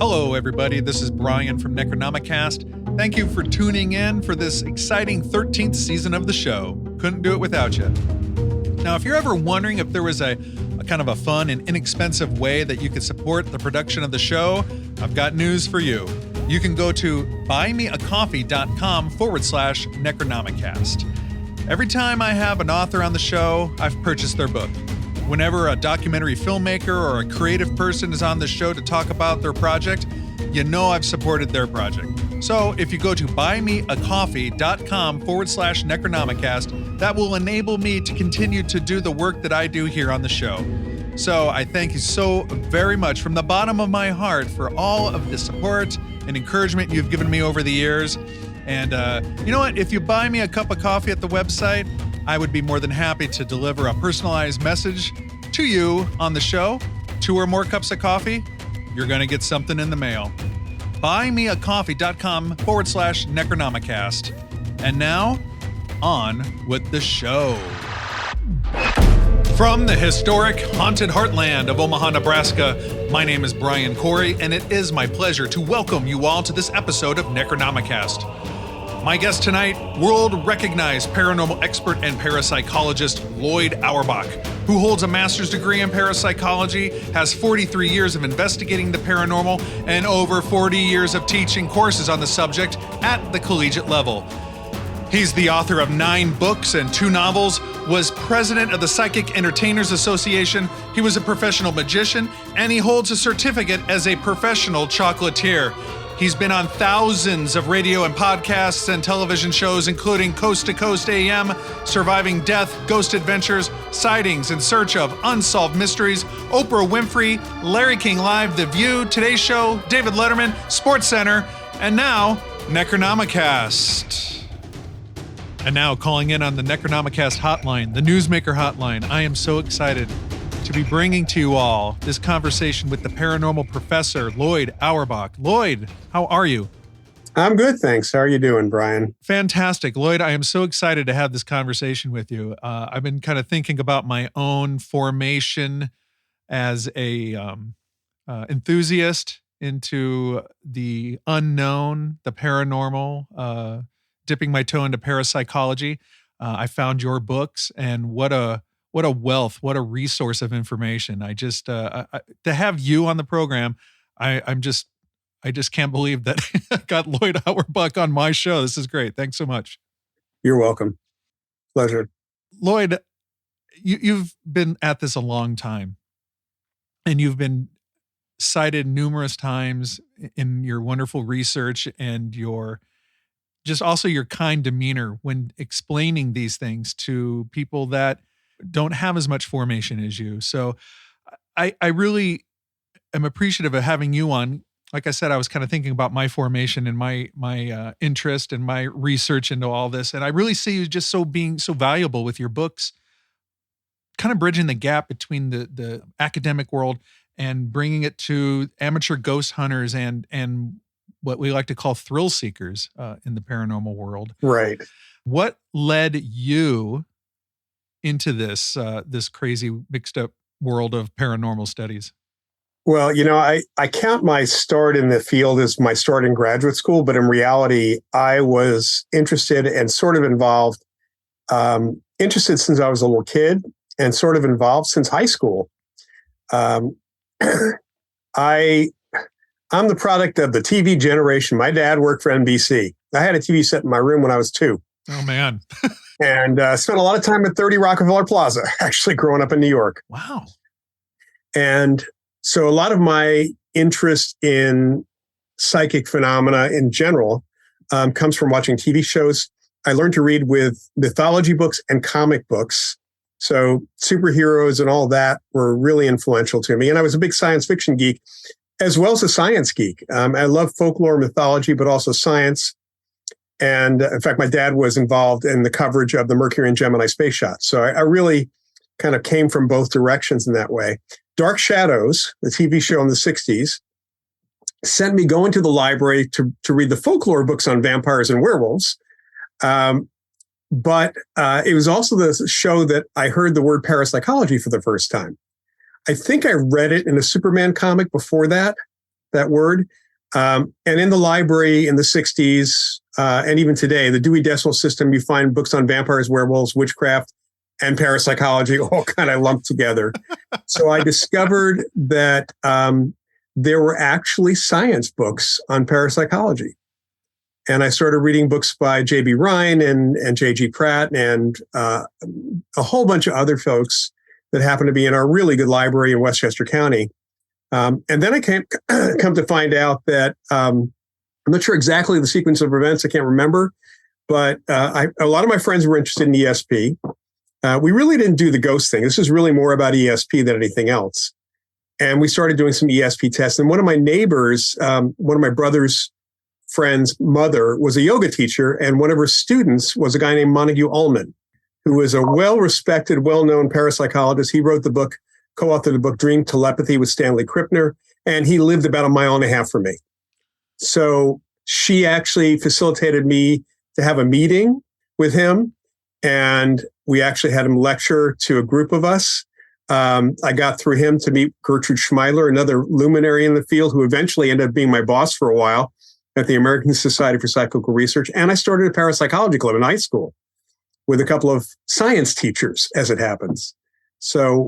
Hello, everybody. This is Brian from Necronomicast. Thank you for tuning in for this exciting 13th season of the show. Couldn't do it without you. Now, if you're ever wondering if there was a kind of a fun and inexpensive way that you could support the production of the show, I've got news for you. You can go to buymeacoffee.com/Necronomicast. Every time I have an author on the show, I've purchased their book. Whenever a documentary filmmaker or a creative person is on the show to talk about their project, you know I've supported their project. So if you go to buymeacoffee.com/Necronomicast, that will enable me to continue to do the work that I do here on the show. So I thank you so very much from the bottom of my heart for all of the support and encouragement you've given me over the years. And you know what? If you buy me a cup of coffee at the website, I would be more than happy to deliver a personalized message to you on the show. 2 or more cups of coffee, you're going to get something in the mail. buymeacoffee.com/Necronomicast. And now, on with the show. From the historic haunted heartland of Omaha, Nebraska, my name is Brian Corey, and it is my pleasure to welcome you all to this episode of Necronomicast. My guest tonight, world-recognized paranormal expert and parapsychologist Loyd Auerbach, who holds a master's degree in parapsychology, has 43 years of investigating the paranormal, and over 40 years of teaching courses on the subject at the collegiate level. He's the author of 9 books and 2 novels, was president of the Psychic Entertainers Association, he was a professional magician, and he holds a certificate as a professional chocolatier. He's been on thousands of radio and podcasts and television shows, including Coast to Coast AM, Surviving Death, Ghost Adventures, Sightings, In Search of, Unsolved Mysteries, Oprah Winfrey, Larry King Live, The View, Today's Show, David Letterman, SportsCenter, and now Necronomicast. And now calling in on the Necronomicast hotline, the Newsmaker hotline, I am so excited to be bringing to you all this conversation with the paranormal professor, Loyd Auerbach. Loyd, how are you? I'm good, thanks. How are you doing, Brian? Fantastic. Loyd, I am so excited to have this conversation with you. I've been kind of thinking about my own formation as a enthusiast into the unknown, the paranormal, dipping my toe into parapsychology. I found your books, and what a wealth, what a resource of information. I just, to have you on the program, I just can't believe that I got Loyd Auerbach on my show. This is great. Thanks so much. You're welcome. Pleasure. Loyd, you've been at this a long time, and you've been cited numerous times in your wonderful research and your kind demeanor when explaining these things to people that don't have as much formation as you. So I really am appreciative of having you on. Like I said, I was kind of thinking about my formation and my interest and my research into all this. And I really see you just being so valuable with your books, kind of bridging the gap between the academic world and bringing it to amateur ghost hunters and what we like to call thrill seekers in the paranormal world. Right. What led you into this crazy mixed up world of paranormal studies? Well, you know, I count my start in the field as my start in graduate school, but in reality, I was interested and sort of involved, interested since I was a little kid and sort of involved since high school. I'm the product of the TV generation. My dad worked for NBC. I had a TV set in my room when I was 2. Oh, man. And spent a lot of time at 30 Rockefeller Plaza, actually growing up in New York. Wow. And so a lot of my interest in psychic phenomena in general comes from watching TV shows. I learned to read with mythology books and comic books. So superheroes and all that were really influential to me. And I was a big science fiction geek, as well as a science geek. I love folklore, mythology, but also science. And in fact, my dad was involved in the coverage of the Mercury and Gemini space shots. So I really kind of came from both directions in that way. Dark Shadows, the TV show in the 60s, sent me going to the library to read the folklore books on vampires and werewolves. But it was also the show that I heard the word parapsychology for the first time. I think I read it in a Superman comic before that, that word. And in the library in the 60s, and even today, the Dewey Decimal System, you find books on vampires, werewolves, witchcraft, and parapsychology all kind of lumped together. So I discovered that there were actually science books on parapsychology. And I started reading books by J.B. Ryan and J.G. Pratt and a whole bunch of other folks that happen to be in our really good library in Westchester County. And then I come to find out that I'm not sure exactly the sequence of events. I can't remember. But a lot of my friends were interested in ESP. We really didn't do the ghost thing. This is really more about ESP than anything else. And we started doing some ESP tests. And one of my neighbors, one of my brother's friend's mother was a yoga teacher. And one of her students was a guy named Montague Ullman, who was a well-respected, well-known parapsychologist. He wrote the book, co-authored the book Dream Telepathy with Stanley Krippner. And he lived about 1.5 miles from me. So she actually facilitated me to have a meeting with him. And we actually had him lecture to a group of us. I got through him to meet Gertrude Schmeiler, another luminary in the field, who eventually ended up being my boss for a while at the American Society for Psychical Research. And I started a parapsychology club in high school with a couple of science teachers, as it happens. So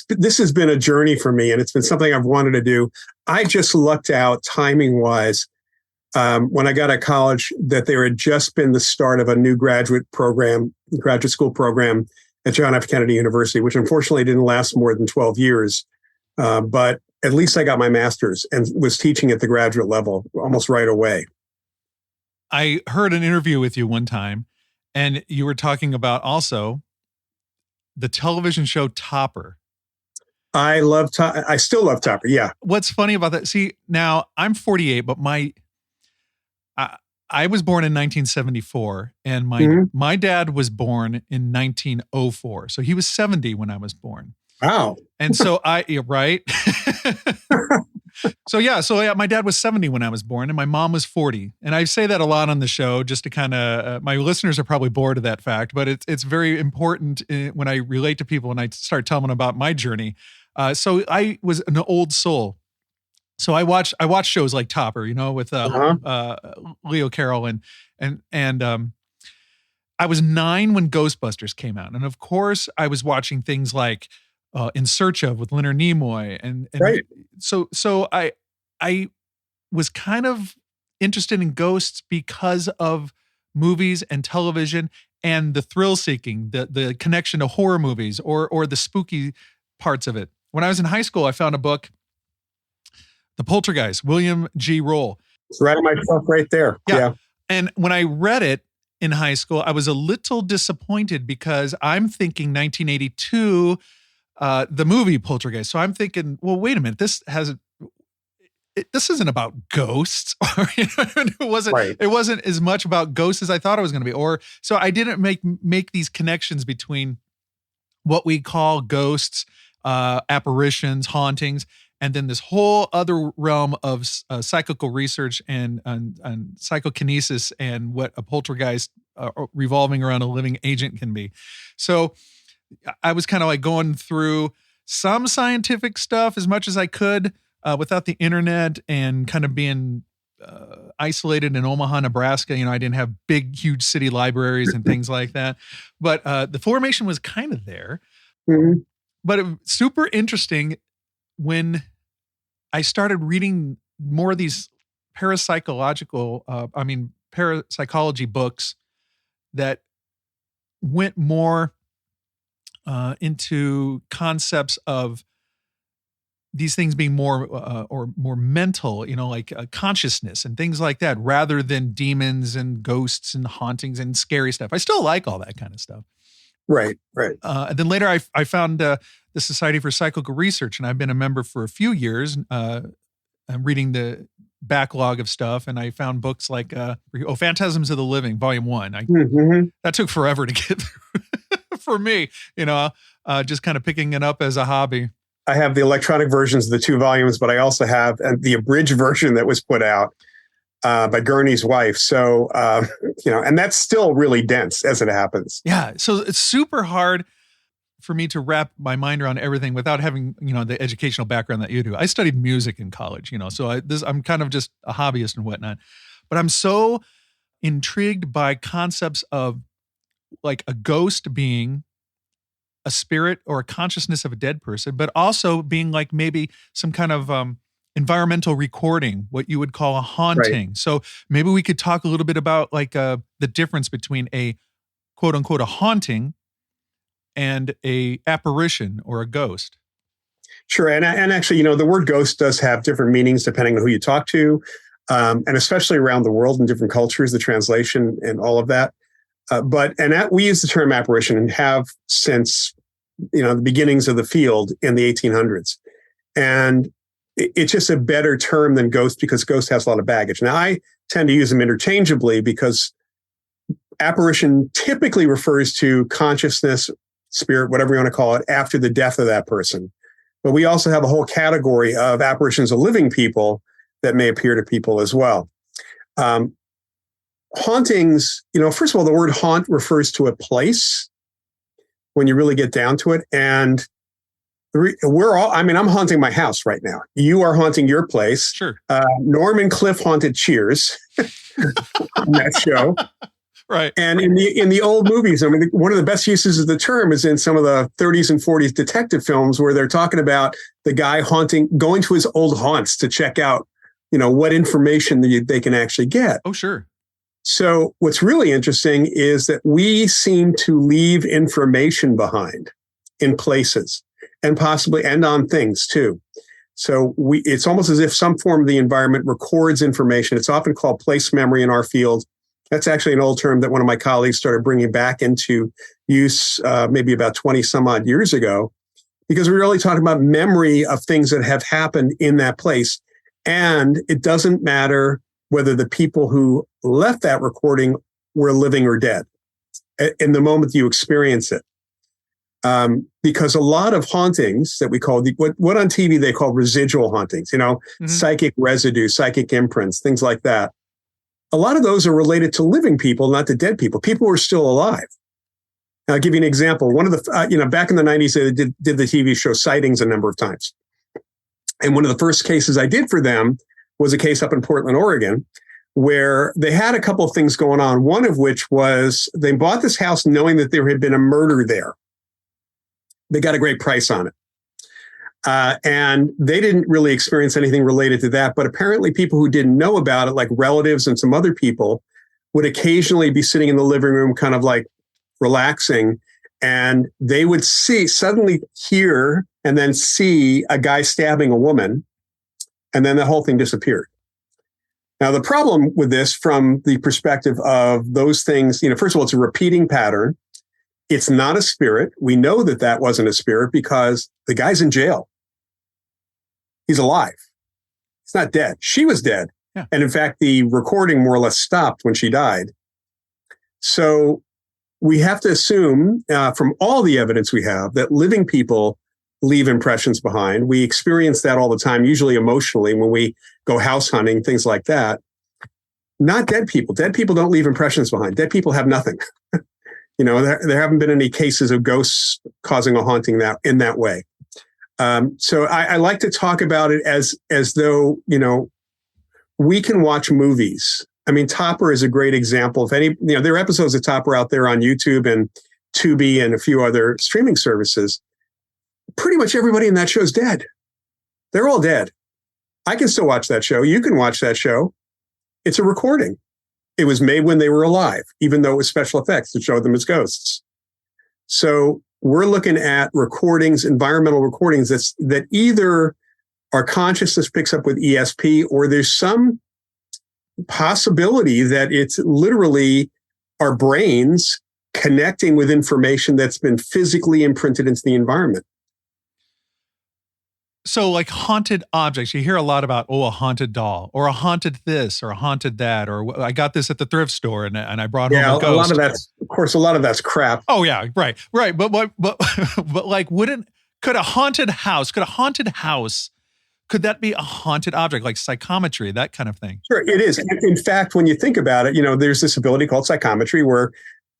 this has been a journey for me, and it's been something I've wanted to do. I just lucked out timing-wise when I got out of college that there had just been the start of a new graduate school program at John F. Kennedy University, which unfortunately didn't last more than 12 years. But at least I got my master's and was teaching at the graduate level almost right away. I heard an interview with you one time, and you were talking about also the television show Topper. I still love Topper. Yeah. What's funny about that? See, now I'm 48, but I was born in 1974, and my dad was born in 1904. So he was 70 when I was born. Wow. And so right. So my dad was 70 when I was born, and my mom was 40. And I say that a lot on the show just to kind of, my listeners are probably bored of that fact, but it's very important when I relate to people and I start telling them about my journey. So I was an old soul. So I watched shows like Topper, with Leo Carroll and I was 9 when Ghostbusters came out, and of course I was watching things like In Search of with Leonard Nimoy, and right. So I was kind of interested in ghosts because of movies and television and the thrill seeking, the connection to horror movies or the spooky parts of it. When I was in high school, I found a book, The Poltergeist, William G. Roll. It's right on my shelf right there. Yeah. And when I read it in high school, I was a little disappointed because I'm thinking 1982, the movie Poltergeist. So I'm thinking, well, wait a minute, this isn't about ghosts. It wasn't as much about ghosts as I thought it was going to be. So I didn't make these connections between what we call ghosts, apparitions, hauntings, and then this whole other realm of psychical research and psychokinesis and what a poltergeist revolving around a living agent can be. So I was kind of like going through some scientific stuff as much as I could without the internet and kind of being isolated in Omaha, Nebraska. I didn't have big, huge city libraries and things like that. But the formation was kind of there. Mm-hmm. But it was super interesting when I started reading more of these parapsychology books that went more into concepts of these things being more mental, like consciousness and things like that, rather than demons and ghosts and hauntings and scary stuff. I still like all that kind of stuff. Right. And then later I found the Society for Psychical Research, and I've been a member for a few years. I'm reading the backlog of stuff, and I found books like Phantasms of the Living, Volume 1. That took forever to get through for me, just kind of picking it up as a hobby. I have the electronic versions of the 2 volumes, but I also have the abridged version that was put out by Gurney's wife. So, and that's still really dense as it happens. Yeah. So it's super hard for me to wrap my mind around everything without having, the educational background that you do. I studied music in college, so I'm kind of just a hobbyist and whatnot, but I'm so intrigued by concepts of like a ghost being a spirit or a consciousness of a dead person, but also being like maybe some kind of environmental recording, what you would call a haunting. Right. So maybe we could talk a little bit about like the difference between a quote unquote a haunting and a apparition or a ghost. Sure. And actually, the word ghost does have different meanings depending on who you talk to, and especially around the world in different cultures, the translation and all of that. We use the term apparition and have since, the beginnings of the field in the 1800s. And it's just a better term than ghost because ghost has a lot of baggage. Now, I tend to use them interchangeably because apparition typically refers to consciousness, spirit, whatever you want to call it, after the death of that person. But we also have a whole category of apparitions of living people that may appear to people as well. Hauntings, first of all, the word haunt refers to a place when you really get down to it. And I'm haunting my house right now. You are haunting your place. Sure. Norm and Cliff haunted Cheers on that show. Right. And in the old movies, one of the best uses of the term is in some of the 30s and 40s detective films where they're talking about the guy going to his old haunts to check out, what information they can actually get. Oh, sure. So what's really interesting is that we seem to leave information behind in places and possibly and on things too. So it's almost as if some form of the environment records information. It's often called place memory in our field. That's actually an old term that one of my colleagues started bringing back into use maybe about 20 some odd years ago, because we're really talking about memory of things that have happened in that place. And it doesn't matter whether the people who left that recording were living or dead in the moment you experience it. Because a lot of hauntings that we call what on TV they call residual hauntings, psychic residue, psychic imprints, things like that. A lot of those are related to living people, not to dead people. People who are still alive. I'll give you an example. One of the, back in the 90s, they did the TV show Sightings a number of times. And one of the first cases I did for them was a case up in Portland, Oregon, where they had a couple of things going on. One of which was they bought this house knowing that there had been a murder there. They got a great price on it. And they didn't really experience anything related to that. But apparently people who didn't know about it, like relatives and some other people, would occasionally be sitting in the living room kind of like relaxing. And they would suddenly hear and then see a guy stabbing a woman. And then the whole thing disappeared. Now, the problem with this from the perspective of those things, first of all, it's a repeating pattern. It's not a spirit. We know that wasn't a spirit because the guy's in jail. He's alive. He's not dead. She was dead. Yeah. And in fact, the recording more or less stopped when she died. So we have to assume from all the evidence we have that living people leave impressions behind. We experience that all the time, usually emotionally when we go house hunting, things like that. Not dead people. Dead people don't leave impressions behind. Dead people have nothing. There haven't been any cases of ghosts causing a haunting in that way. So I like to talk about it as though, we can watch movies. I mean, Topper is a great example. There are episodes of Topper out there on YouTube and Tubi and a few other streaming services. Pretty much everybody in that show is dead. They're all dead. I can still watch that show. You can watch that show. It's a recording. It was made when they were alive, even though it was special effects to show them as ghosts. So we're looking at recordings, environmental recordings that either our consciousness picks up with ESP, or there's some possibility that it's literally our brains connecting with information that's been physically imprinted into the environment. So like haunted objects, you hear a lot about, a haunted doll or a haunted this or a haunted that, or I got this at the thrift store and I brought home a ghost. A lot of that's crap. Oh yeah, right. But like could a haunted house, could that be a haunted object, like psychometry, that kind of thing? Sure, it is. In fact, when you think about it, there's this ability called psychometry where,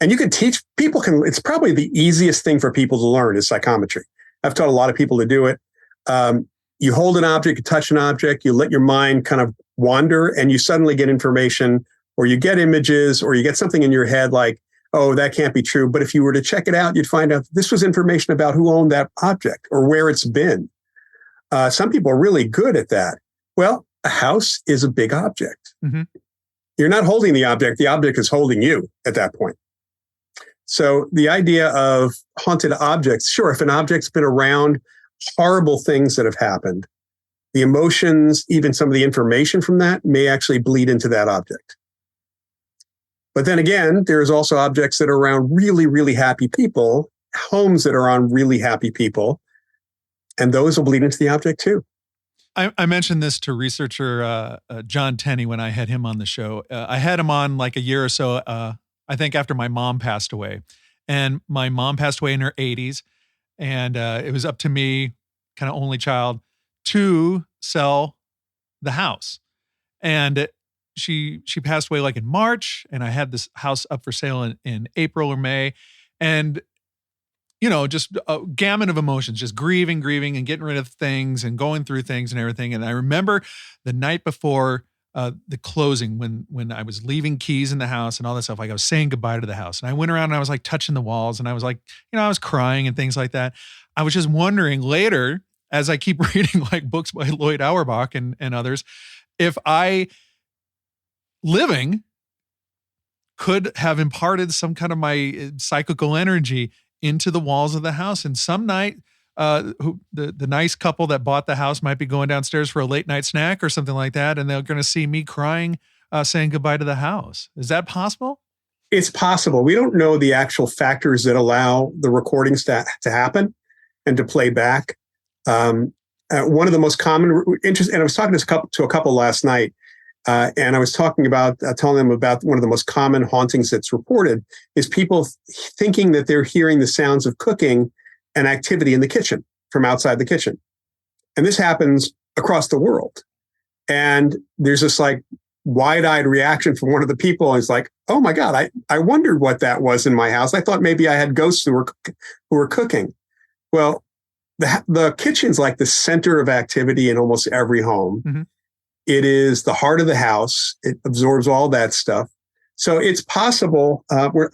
And you can teach people it's probably the easiest thing for people to learn is psychometry. I've taught a lot of people to do it. You hold an object, you touch an object, you let your mind kind of wander, and you suddenly get information, or you get images, or you get something in your head like, oh, that can't be true. But if you were to check it out, you'd find out this was information about who owned that object or where it's been. Some people are really good at that. Well, a house is a big object. Mm-hmm. You're not holding the object is holding you at that point. So the idea of haunted objects, sure, if an object's been around, horrible things that have happened, the emotions, even some of the information from that may actually bleed into that object. But then again, there's also objects that are around really, really happy people, homes that are on really happy people, and those will bleed into the object too. I mentioned this to researcher John Tenney when I had him on the show. I had him on like a year or so, I think after my mom passed away. And my mom passed away in her 80s. And it was up to me, kind of only child, to sell the house. And she passed away like in March, and I had this house up for sale in April or May. And, you know, just a gamut of emotions, just grieving and getting rid of things and going through things and everything. And I remember the night before the closing, when I was leaving keys in the house and all that stuff, like I was saying goodbye to the house. And I went around and I was like touching the walls, and I was like, you know, I was crying and things like that. I was just wondering later, as I keep reading like books by Loyd Auerbach and others, if I living could have imparted some kind of my psychical energy into the walls of the house. And some night, the nice couple that bought the house might be going downstairs for a late night snack or something like that, and they're going to see me crying, saying goodbye to the house. Is that possible? It's possible. We don't know the actual factors that allow the recordings to happen and to play back. One of the most common interest, and I was talking to a couple last night, and I was telling them about one of the most common hauntings that's reported is people thinking that they're hearing the sounds of cooking and activity in the kitchen from outside the kitchen. And this happens across the world. And there's this like wide-eyed reaction from one of the people. It's like, oh my God, I wondered what that was in my house. I thought maybe I had ghosts who were cooking. Well, the kitchen's like the center of activity in almost every home. Mm-hmm. It is the heart of the house. It absorbs all that stuff. So it's possible.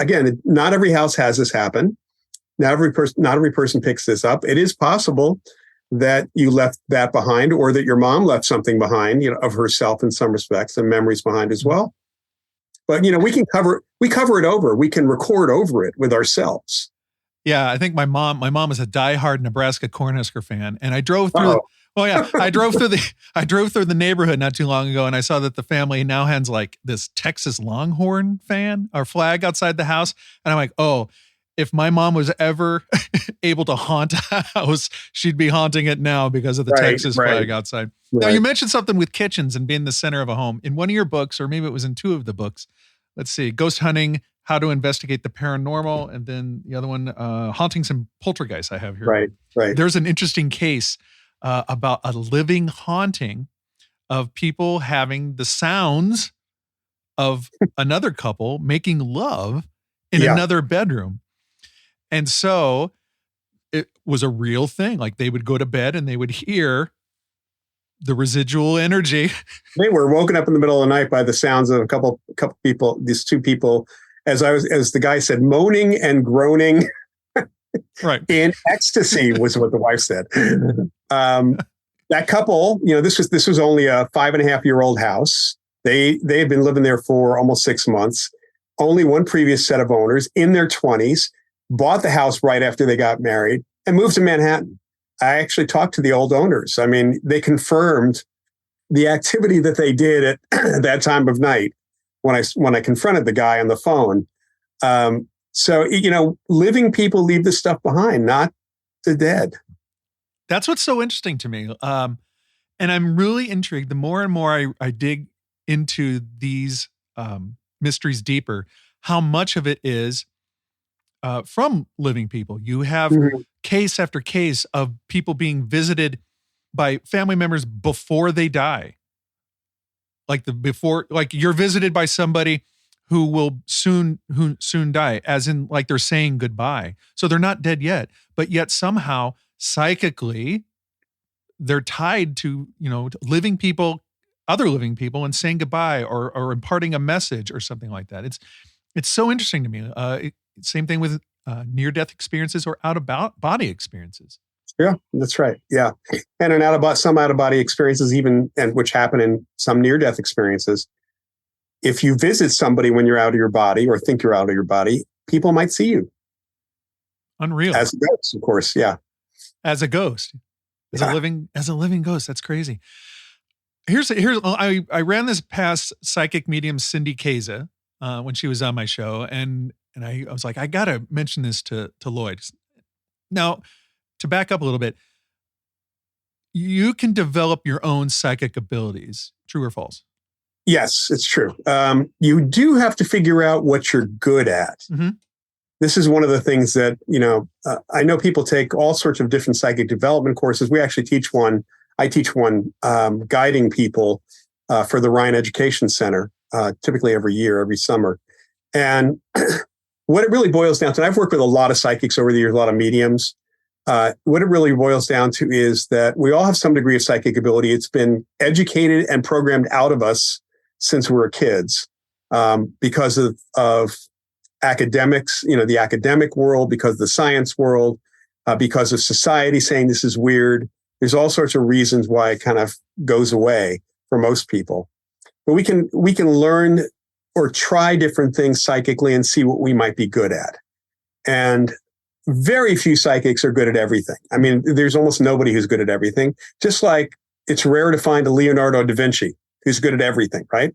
Again, not every house has this happen. Not every person picks this up. It is possible that you left that behind, or that your mom left something behind, you know, of herself in some respects, and memories behind as well. But you know, we cover it over. We can record over it with ourselves. Yeah, I think my mom is a diehard Nebraska Cornhusker fan, and I drove through. Oh yeah, I drove through the neighborhood not too long ago, and I saw that the family now has like this Texas Longhorn flag outside the house, and I'm like, oh, if my mom was ever able to haunt a house, she'd be haunting it now because of the Texas flag outside. Right. Now, you mentioned something with kitchens and being the center of a home. In one of your books, or maybe it was in two of the books, let's see, Ghost Hunting, How to Investigate the Paranormal, and then the other one, Hauntings and Poltergeists I have here. Right. There's an interesting case about a living haunting of people having the sounds of another couple making love in another bedroom. And so it was a real thing. Like they would go to bed and they would hear the residual energy. They were woken up in the middle of the night by the sounds of a couple people, these two people, as the guy said, moaning and groaning. Right. In ecstasy was what the wife said. That couple, you know, this was only a 5.5-year-old house. They had been living there for almost 6 months. Only one previous set of owners in their 20s, bought the house right after they got married and moved to Manhattan. I actually talked to the old owners. I mean, they confirmed the activity that they did at that time of night when I confronted the guy on the phone. So, you know, living people leave this stuff behind, not the dead. That's what's so interesting to me. And I'm really intrigued. The more and more I dig into these mysteries deeper, how much of it is from living people. You have case after case of people being visited by family members before they die. Like you're visited by somebody who will soon die, as in like they're saying goodbye. So they're not dead yet, but yet somehow psychically they're tied to, to living people, other living people, and saying goodbye or imparting a message or something like that. It's so interesting to me. Same thing with near-death experiences or out-of-body experiences. Yeah, that's right. Yeah. And some out-of-body experiences and which happen in some near-death experiences. If you visit somebody when you're out of your body or think you're out of your body, people might see you. Unreal. As a ghost, of course. Yeah. As a ghost. As a living ghost. That's crazy. I ran this past psychic medium Cindy Kaza when she was on my show, and I was like, I gotta mention this to Loyd. Now, to back up a little bit, you can develop your own psychic abilities. True or false? Yes, it's true. You do have to figure out what you're good at. Mm-hmm. This is one of the things that, I know people take all sorts of different psychic development courses. We actually teach one. I teach one guiding people for the Ryan Education Center, typically every summer. And what it really boils down to, and I've worked with a lot of psychics over the years, a lot of mediums. What it really boils down to is that we all have some degree of psychic ability. It's been educated and programmed out of us since we were kids because of academics, the academic world, because of the science world, because of society saying this is weird. There's all sorts of reasons why it kind of goes away for most people. But we can learn or try different things psychically and see what we might be good at. And very few psychics are good at everything. I mean, there's almost nobody who's good at everything, just like it's rare to find a Leonardo da Vinci who's good at everything, right?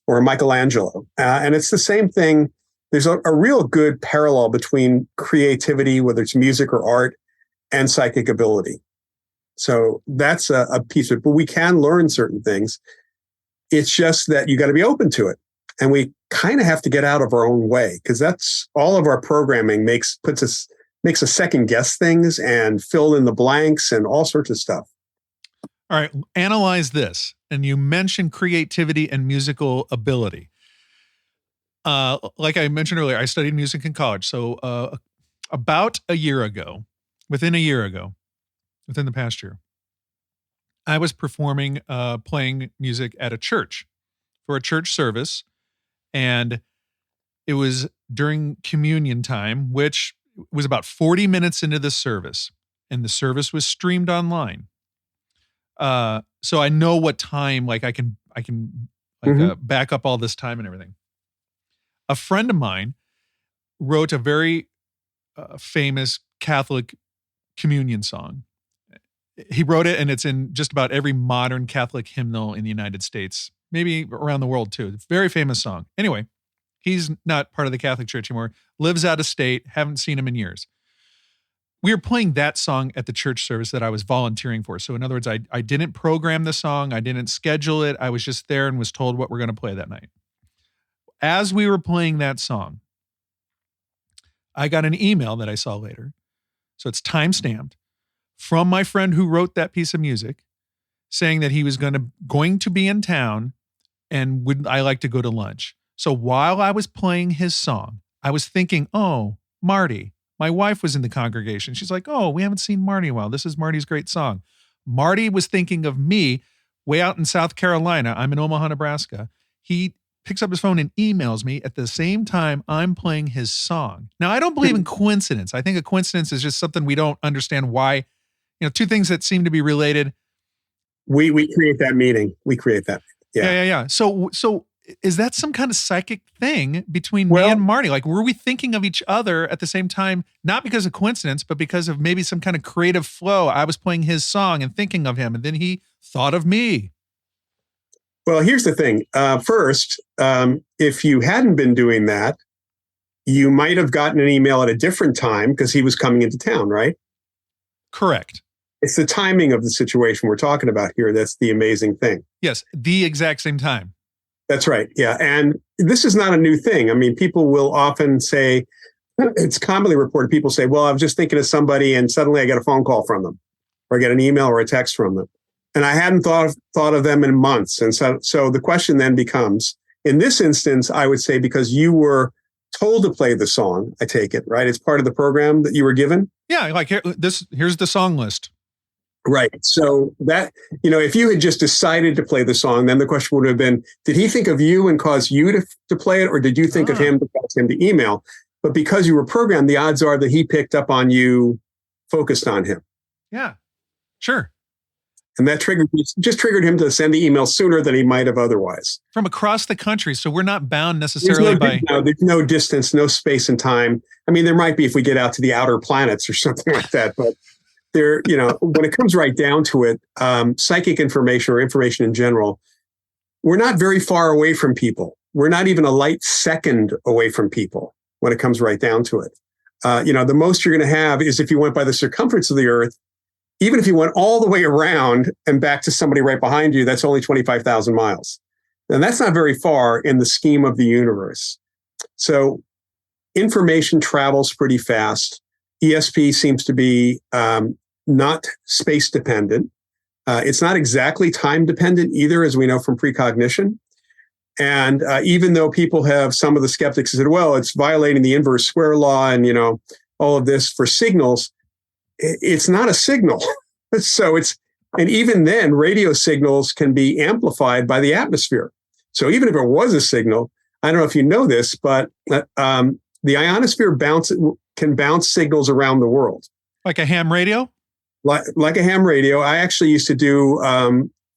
Or a Michelangelo. And it's the same thing. There's a real good parallel between creativity, whether it's music or art, and psychic ability. So that's a piece of it. But we can learn certain things. It's just that you got to be open to it. And we kind of have to get out of our own way, because that's all of our programming makes us second guess things and fill in the blanks and all sorts of stuff. All right, analyze this. And you mentioned creativity and musical ability. Like I mentioned earlier, I studied music in college. So about a year ago, within the past year, I was performing, playing music at a church for a church service. And it was during communion time, which was about 40 minutes into the service. And the service was streamed online. So I know what time, like I can back up all this time and everything. A friend of mine wrote a very famous Catholic communion song. He wrote it, and it's in just about every modern Catholic hymnal in the United States, maybe around the world too. It's a very famous song. Anyway, he's not part of the Catholic Church anymore, lives out of state, haven't seen him in years. We were playing that song at the church service that I was volunteering for. So in other words, I didn't program the song. I didn't schedule it. I was just there and was told what we're going to play that night. As we were playing that song, I got an email that I saw later. So it's time-stamped from my friend who wrote that piece of music, saying that he was going to be in town and would I like to go to lunch. So while I was playing his song, I was thinking, oh, Marty. My wife was in the congregation. She's like, oh, we haven't seen Marty in a while. This is Marty's great song. Marty was thinking of me way out in South Carolina. I'm in Omaha, Nebraska. He picks up his phone and emails me at the same time I'm playing his song. Now, I don't believe in coincidence. I think a coincidence is just something we don't understand why. Two things that seem to be related. We create that meeting. We create that. Yeah. So is that some kind of psychic thing between me and Marty? Like, were we thinking of each other at the same time, not because of coincidence, but because of maybe some kind of creative flow? I was playing his song and thinking of him, and then he thought of me. Well, here's the thing. First, if you hadn't been doing that, you might have gotten an email at a different time because he was coming into town, right? Correct. It's the timing of the situation we're talking about here. That's the amazing thing. Yes, the exact same time. That's right. Yeah. And this is not a new thing. I mean, people will often say, it's commonly reported, people say, well, I was just thinking of somebody and suddenly I get a phone call from them, or I get an email or a text from them. And I hadn't thought of them in months. And so the question then becomes, In this instance, I would say because you were told to play the song, I take it, right? It's part of the program that you were given? Yeah, like here's the song list. Right. So that, if you had just decided to play the song, then the question would have been, did he think of you and cause you to play it? Or did you think of him to cause him to email? But because you were programmed, the odds are that he picked up on you, focused on him. Yeah, sure. And that just triggered him to send the email sooner than he might have otherwise. From across the country. So we're not bound necessarily there's no distance, no space and time. I mean, there might be if we get out to the outer planets or something like that. But there, when it comes right down to it, psychic information or information in general, we're not very far away from people. We're not even a light second away from people when it comes right down to it. The most you're going to have is if you went by the circumference of the Earth. Even if you went all the way around and back to somebody right behind you, that's only 25,000 miles. And that's not very far in the scheme of the universe. So information travels pretty fast. ESP seems to be not space dependent. It's not exactly time dependent either, as we know from precognition. And even though people have, some of the skeptics said, well, it's violating the inverse square law and, all of this for signals, it's not a signal. So and even then, radio signals can be amplified by the atmosphere. So even if it was a signal, I don't know if you know this, but the ionosphere can bounce signals around the world. Like a ham radio? Like a ham radio. I actually used to do, I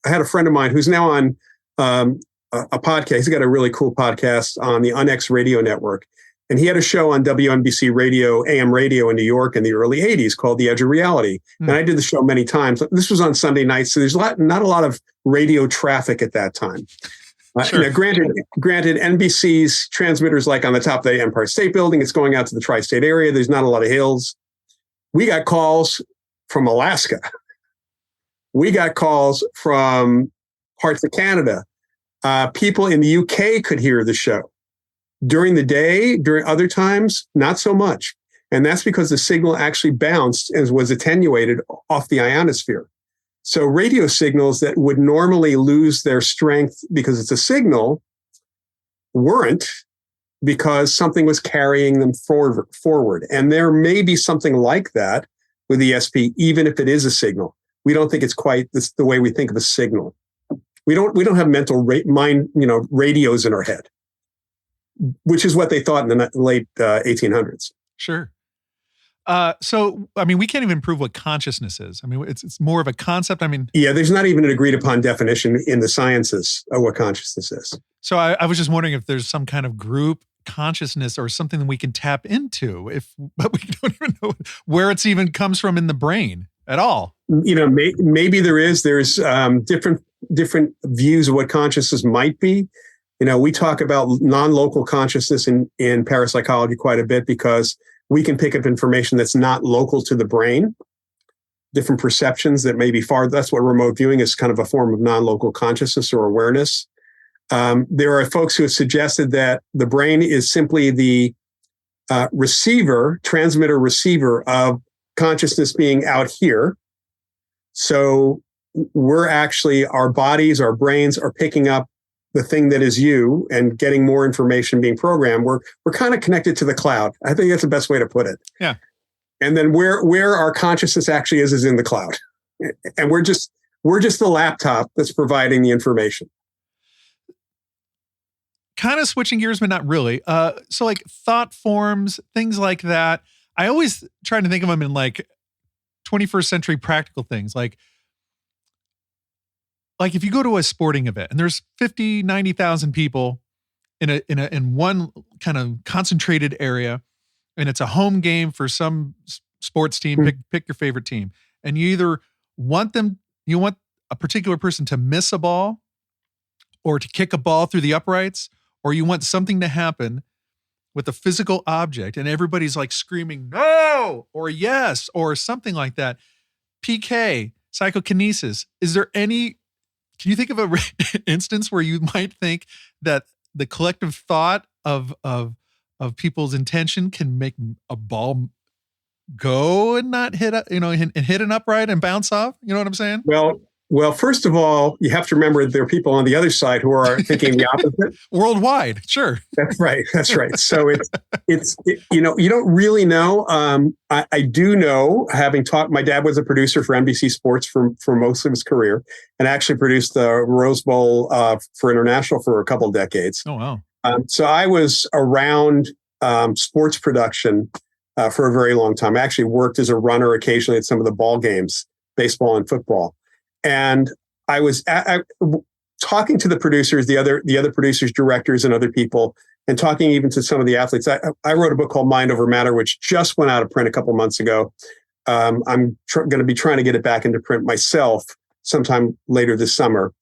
had a friend of mine who's now on a podcast. He's got a really cool podcast on the UnX radio network. And he had a show on WNBC radio, AM radio in New York in the early 80s called The Edge of Reality. And I did the show many times. This was on Sunday nights, so there's not a lot of radio traffic at that time. Sure. Granted, NBC's transmitters like on the top of the Empire State Building, it's going out to the tri-state area. There's not a lot of hills. We got calls from Alaska. We got calls from parts of Canada. People in the UK could hear the show. During the day, during other times, not so much. And that's because the signal actually bounced and was attenuated off the ionosphere. So radio signals that would normally lose their strength because it's a signal weren't, because something was carrying them forward. And there may be something like that with ESP, even if it is a signal. We don't think it's quite the way we think of a signal. We don't have mental mind, radios in our head, which is what they thought in the late 1800s. Sure. So, I mean, we can't even prove what consciousness is. I mean, it's more of a concept. I mean, yeah, there's not even an agreed upon definition in the sciences of what consciousness is. So I was just wondering if there's some kind of group consciousness or something that we can tap into, but we don't even know where it's even comes from in the brain at all. Maybe there's different views of what consciousness might be. We talk about non-local consciousness in parapsychology quite a bit because we can pick up information that's not local to the brain, different perceptions that may be far. That's what remote viewing is, kind of a form of non-local consciousness or awareness. There are folks who have suggested that the brain is simply the transmitter receiver of consciousness being out here. So we're actually, our bodies, our brains are picking up the thing that is you and getting more information being programmed. We're kind of connected to the cloud. I think that's the best way to put it. Yeah. And then where our consciousness actually is in the cloud. And we're just the laptop that's providing the information. Kind of switching gears, but not really. So like thought forms, things like that. I always try to think of them in like 21st century practical things. Like if you go to a sporting event and there's 50, 90,000 people in one kind of concentrated area, and it's a home game for some sports team, pick your favorite team. And you want a particular person to miss a ball or to kick a ball through the uprights, or you want something to happen with a physical object and everybody's like screaming, no, or yes, or something like that. PK, psychokinesis. Can you think of an instance where you might think that the collective thought of people's intention can make a ball go and not hit, and hit an upright and bounce off? You know what I'm saying? Well, Well, first of all, you have to remember there are people on the other side who are thinking the opposite. Worldwide, sure. That's right. That's right. So you don't really know. I do know, having taught, my dad was a producer for NBC Sports for most of his career, and actually produced the Rose Bowl for international for a couple of decades. Oh, wow. So I was around sports production for a very long time. I actually worked as a runner occasionally at some of the ball games, baseball and football. And I was talking to the producers, the other producers, directors, and other people, and talking even to some of the athletes. I wrote a book called Mind Over Matter, which just went out of print a couple months ago. I'm going to be trying to get it back into print myself sometime later this summer.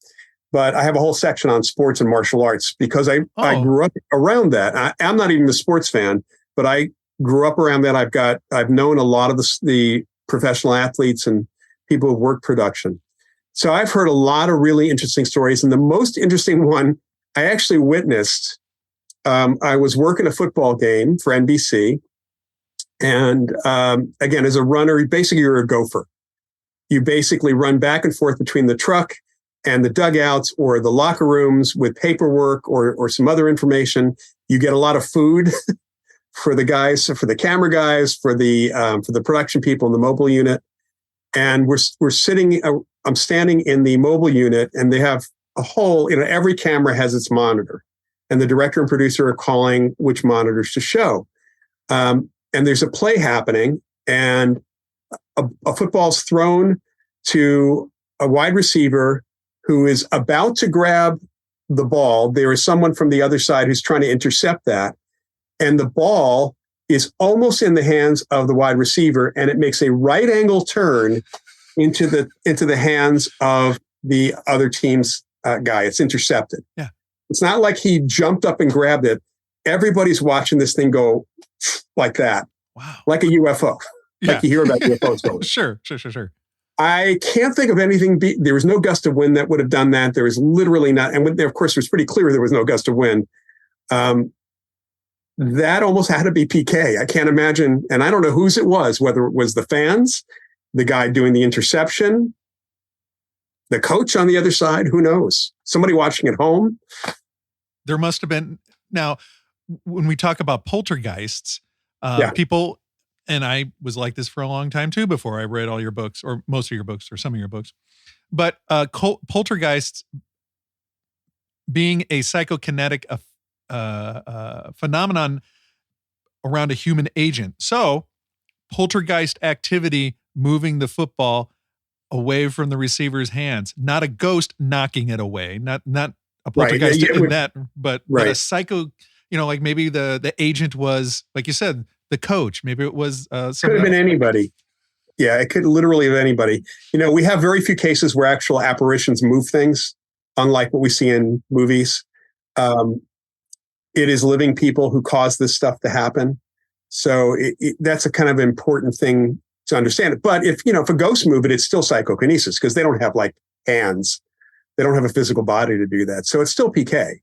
But I have a whole section on sports and martial arts because I grew up around that. I'm not even a sports fan, but I grew up around that. I've known a lot of the professional athletes and people who've worked production. So I've heard a lot of really interesting stories. And the most interesting one I actually witnessed, I was working a football game for NBC. And again, as a runner, basically you're a gopher. You basically run back and forth between the truck and the dugouts or the locker rooms with paperwork or some other information. You get a lot of food for the guys, for the camera guys, for the production people in the mobile unit. And we're sitting, I'm standing in the mobile unit, and they have a whole, every camera has its monitor, and the director and producer are calling which monitors to show. And there's a play happening, and a football's thrown to a wide receiver who is about to grab the ball. There is someone from the other side who's trying to intercept that. And the ball is almost in the hands of the wide receiver, and it makes a right angle turn into the hands of the other team's guy. It's intercepted. Yeah. It's not like he jumped up and grabbed it. Everybody's watching this thing go like that. Wow. Like a UFO. Yeah. Like you hear about UFOs going. Sure. I can't think of anything. There was no gust of wind that would have done that. There was literally not. And of course, it was pretty clear there was no gust of wind. That almost had to be PK. I can't imagine. And I don't know whose it was, whether it was the fans, the guy doing the interception, the coach on the other side, who knows? Somebody watching at home. There must have been. Now, when we talk about poltergeists, people, and I was like this for a long time too, before I read all your books, or most of your books, or some of your books, but poltergeists being a psychokinetic phenomenon around a human agent. So poltergeist activity moving the football away from the receiver's hands, not a ghost knocking it away, not a poltergeist in that, but a psycho, like maybe the agent was, like you said, the coach. Maybe it was could have been anybody. Yeah, it could literally have anybody. We have very few cases where actual apparitions move things, unlike what we see in movies. It is living people who cause this stuff to happen. So that's a kind of important thing to understand it. But if a ghost move it, it's still psychokinesis because they don't have like hands. They don't have a physical body to do that. So it's still PK.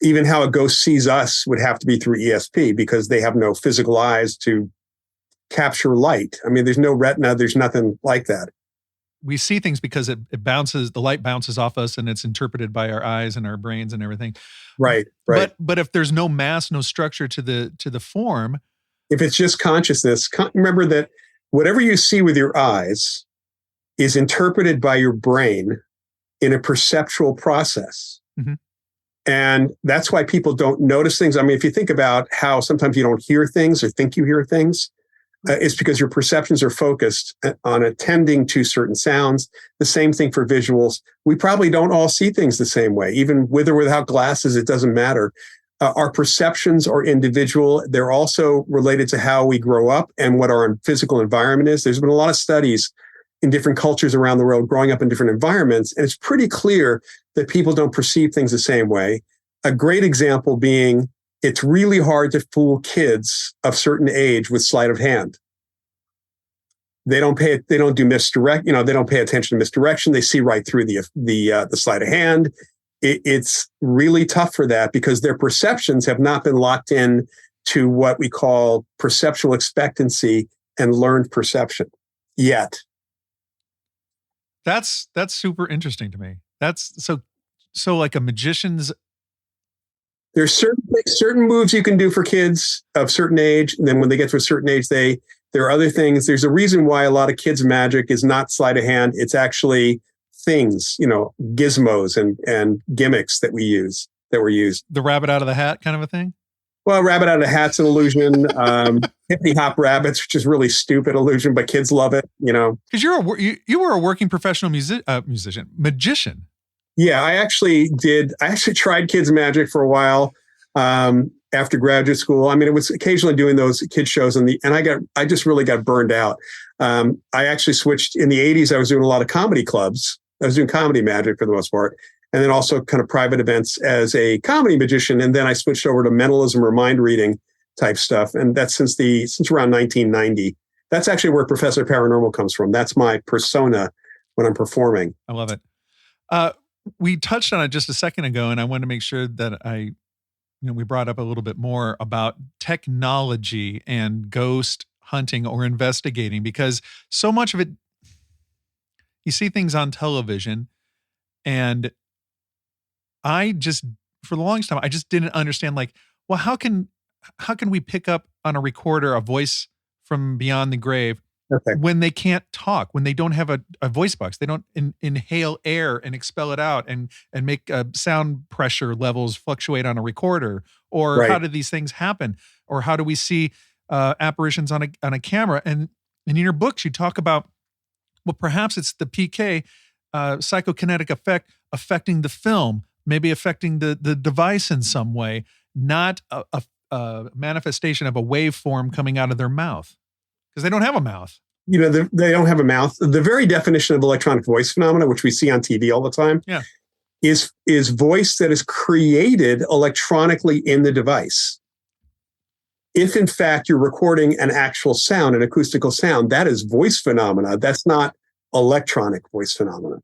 Even how a ghost sees us would have to be through ESP because they have no physical eyes to capture light. I mean, there's no retina. There's nothing like that. We see things because it bounces, the light bounces off us and it's interpreted by our eyes and our brains and everything. Right. But if there's no mass, no structure to the form. If it's just consciousness, remember that whatever you see with your eyes is interpreted by your brain in a perceptual process. Mm-hmm. And that's why people don't notice things. I mean, if you think about how sometimes you don't hear things or think you hear things, it's because your perceptions are focused on attending to certain sounds. The same thing for visuals. We probably don't all see things the same way. Even with or without glasses, it doesn't matter. Our perceptions are individual. They're also related to how we grow up and what our physical environment is. There's been a lot of studies in different cultures around the world growing up in different environments, and it's pretty clear that people don't perceive things the same way. A great example being, it's really hard to fool kids of certain age with sleight of hand. They don't do misdirect, they don't pay attention to misdirection. They see right through the sleight of hand. It's really tough for that because their perceptions have not been locked in to what we call perceptual expectancy and learned perception yet. That's super interesting to me. That's so like a magician's. There's certain moves you can do for kids of certain age. And then when they get to a certain age, there are other things. There's a reason why a lot of kids' magic is not sleight of hand. It's actually things, gizmos and gimmicks that were used. The rabbit out of the hat kind of a thing? Well, rabbit out of the hat's an illusion. Hippity hop rabbits, which is really stupid illusion, but kids love it, Because you were a working professional magician. Yeah, I actually tried kids magic for a while after graduate school. I mean, it was occasionally doing those kid shows and I just really got burned out. I actually switched in the 80s. I was doing a lot of comedy clubs. I was doing comedy magic for the most part. And then also kind of private events as a comedy magician. And then I switched over to mentalism or mind reading type stuff. And that's since around 1990. That's actually where Professor Paranormal comes from. That's my persona when I'm performing. I love it. We touched on it just a second ago, and I wanted to make sure that we brought up a little bit more about technology and ghost hunting or investigating, because so much of it, you see things on television, and for the longest time, I just didn't understand, like, well, how can we pick up on a recorder a voice from beyond the grave when they can't talk, when they don't have a voice box, they don't inhale air and expel it out and make sound pressure levels fluctuate on a recorder, or how do these things happen, or how do we see apparitions on a camera? And in your books, you talk about, well, perhaps it's the PK psychokinetic effect affecting the film, maybe affecting the device in some way, not a manifestation of a waveform coming out of their mouth. Because they don't have a mouth. They don't have a mouth. The very definition of electronic voice phenomena, which we see on TV all the time, is voice that is created electronically in the device. If, in fact, you're recording an actual sound, an acoustical sound, that is voice phenomena. That's not electronic voice phenomena.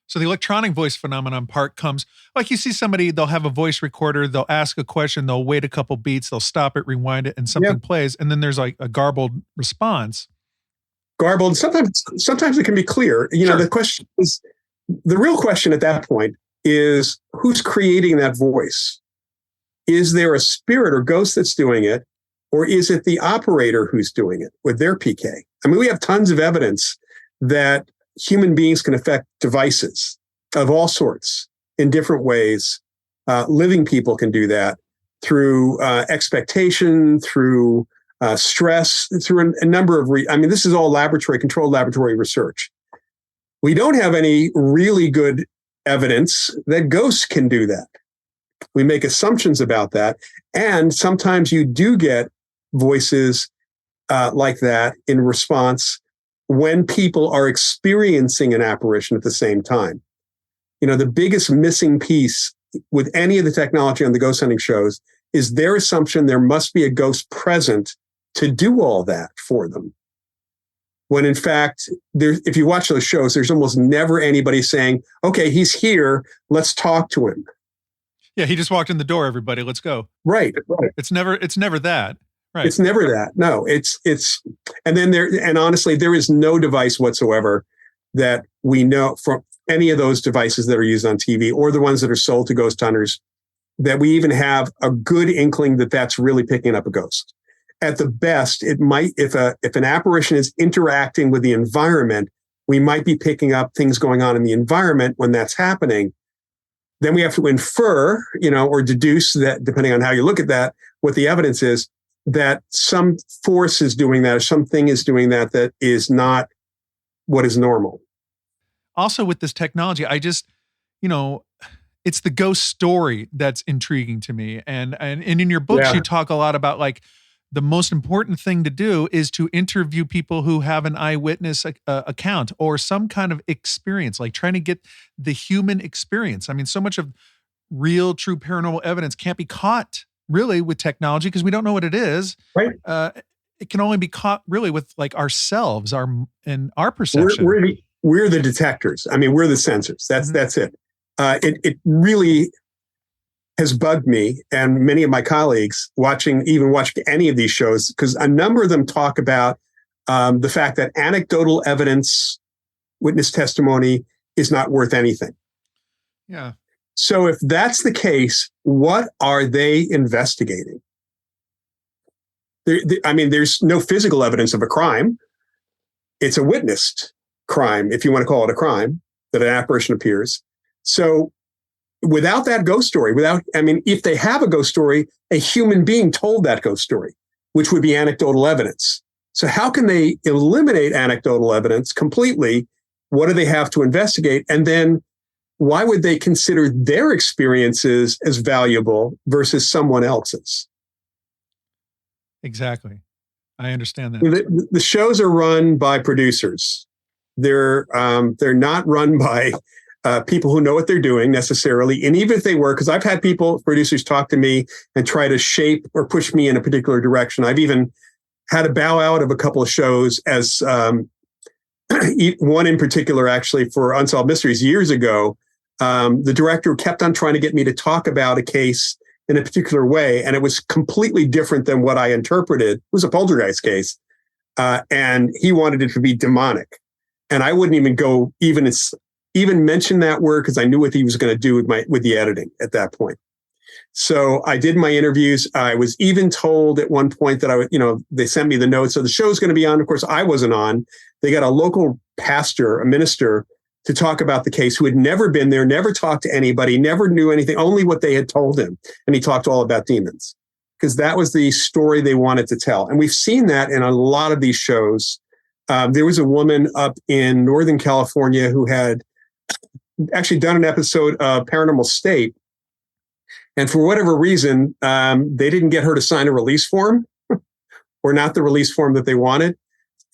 So the electronic voice phenomenon part comes, like you see somebody, they'll have a voice recorder, they'll ask a question, they'll wait a couple beats, they'll stop it, rewind it, and something plays, and then there's like a garbled response. Garbled. Sometimes it can be clear. The real question at that point is, who's creating that voice? Is there a spirit or ghost that's doing it, or is it the operator who's doing it with their PK? I mean, we have tons of evidence that human beings can affect devices of all sorts in different ways. Living people can do that through expectation, through stress, through a number of this is all controlled laboratory research. We don't have any really good evidence that ghosts can do that. We make assumptions about that. And sometimes you do get voices like that in response when people are experiencing an apparition at the same time. The biggest missing piece with any of the technology on the ghost hunting shows is their assumption there must be a ghost present to do all that for them. When in fact, if you watch those shows, there's almost never anybody saying, okay, he's here, let's talk to him. Yeah, he just walked in the door, everybody, let's go. Right. It's never that. Right. It's never that. No, and honestly, there is no device whatsoever that we know from any of those devices that are used on TV or the ones that are sold to ghost hunters that we even have a good inkling that that's really picking up a ghost. At the best, it might, if an apparition is interacting with the environment, we might be picking up things going on in the environment when that's happening. Then we have to infer, or deduce that, depending on how you look at that, what the evidence is, that some force is doing that or something is doing that is not what is normal. Also with this technology, I just, it's the ghost story that's intriguing to me. And in your books, you talk a lot about like the most important thing to do is to interview people who have an eyewitness account or some kind of experience, like trying to get the human experience. I mean, so much of real, true paranormal evidence can't be caught really with technology because we don't know what it is. Right. It can only be caught really with like ourselves, our perception. We're the detectors. I mean, we're the sensors. That's it. It really has bugged me and many of my colleagues watching any of these shows, because a number of them talk about the fact that anecdotal evidence witness testimony is not worth anything. Yeah. So if that's the case, what are they investigating? There's no physical evidence of a crime. It's a witnessed crime, if you want to call it a crime, that an apparition appears. So without that ghost story, if they have a ghost story, a human being told that ghost story, which would be anecdotal evidence. So how can they eliminate anecdotal evidence completely? What do they have to investigate? And then why would they consider their experiences as valuable versus someone else's? Exactly. I understand that. The shows are run by producers. They're not run by people who know what they're doing necessarily. And even if they were, because I've had producers talk to me and try to shape or push me in a particular direction. I've even had to bow out of a couple of shows as one in particular, actually, for Unsolved Mysteries years ago. The director kept on trying to get me to talk about a case in a particular way, and it was completely different than what I interpreted. It was a poltergeist case, and he wanted it to be demonic. And I wouldn't even go even mention that word because I knew what he was going to do with the editing at that point. So I did my interviews. I was even told at one point that they sent me the notes. So the show's going to be on. Of course, I wasn't on. They got a local pastor, a minister, to talk about the case who had never been there, never talked to anybody, never knew anything, only what they had told him. And he talked all about demons because that was the story they wanted to tell. And we've seen that in a lot of these shows. There was a woman up in Northern California who had actually done an episode of Paranormal State. And for whatever reason, they didn't get her to sign a release form or not the release form that they wanted.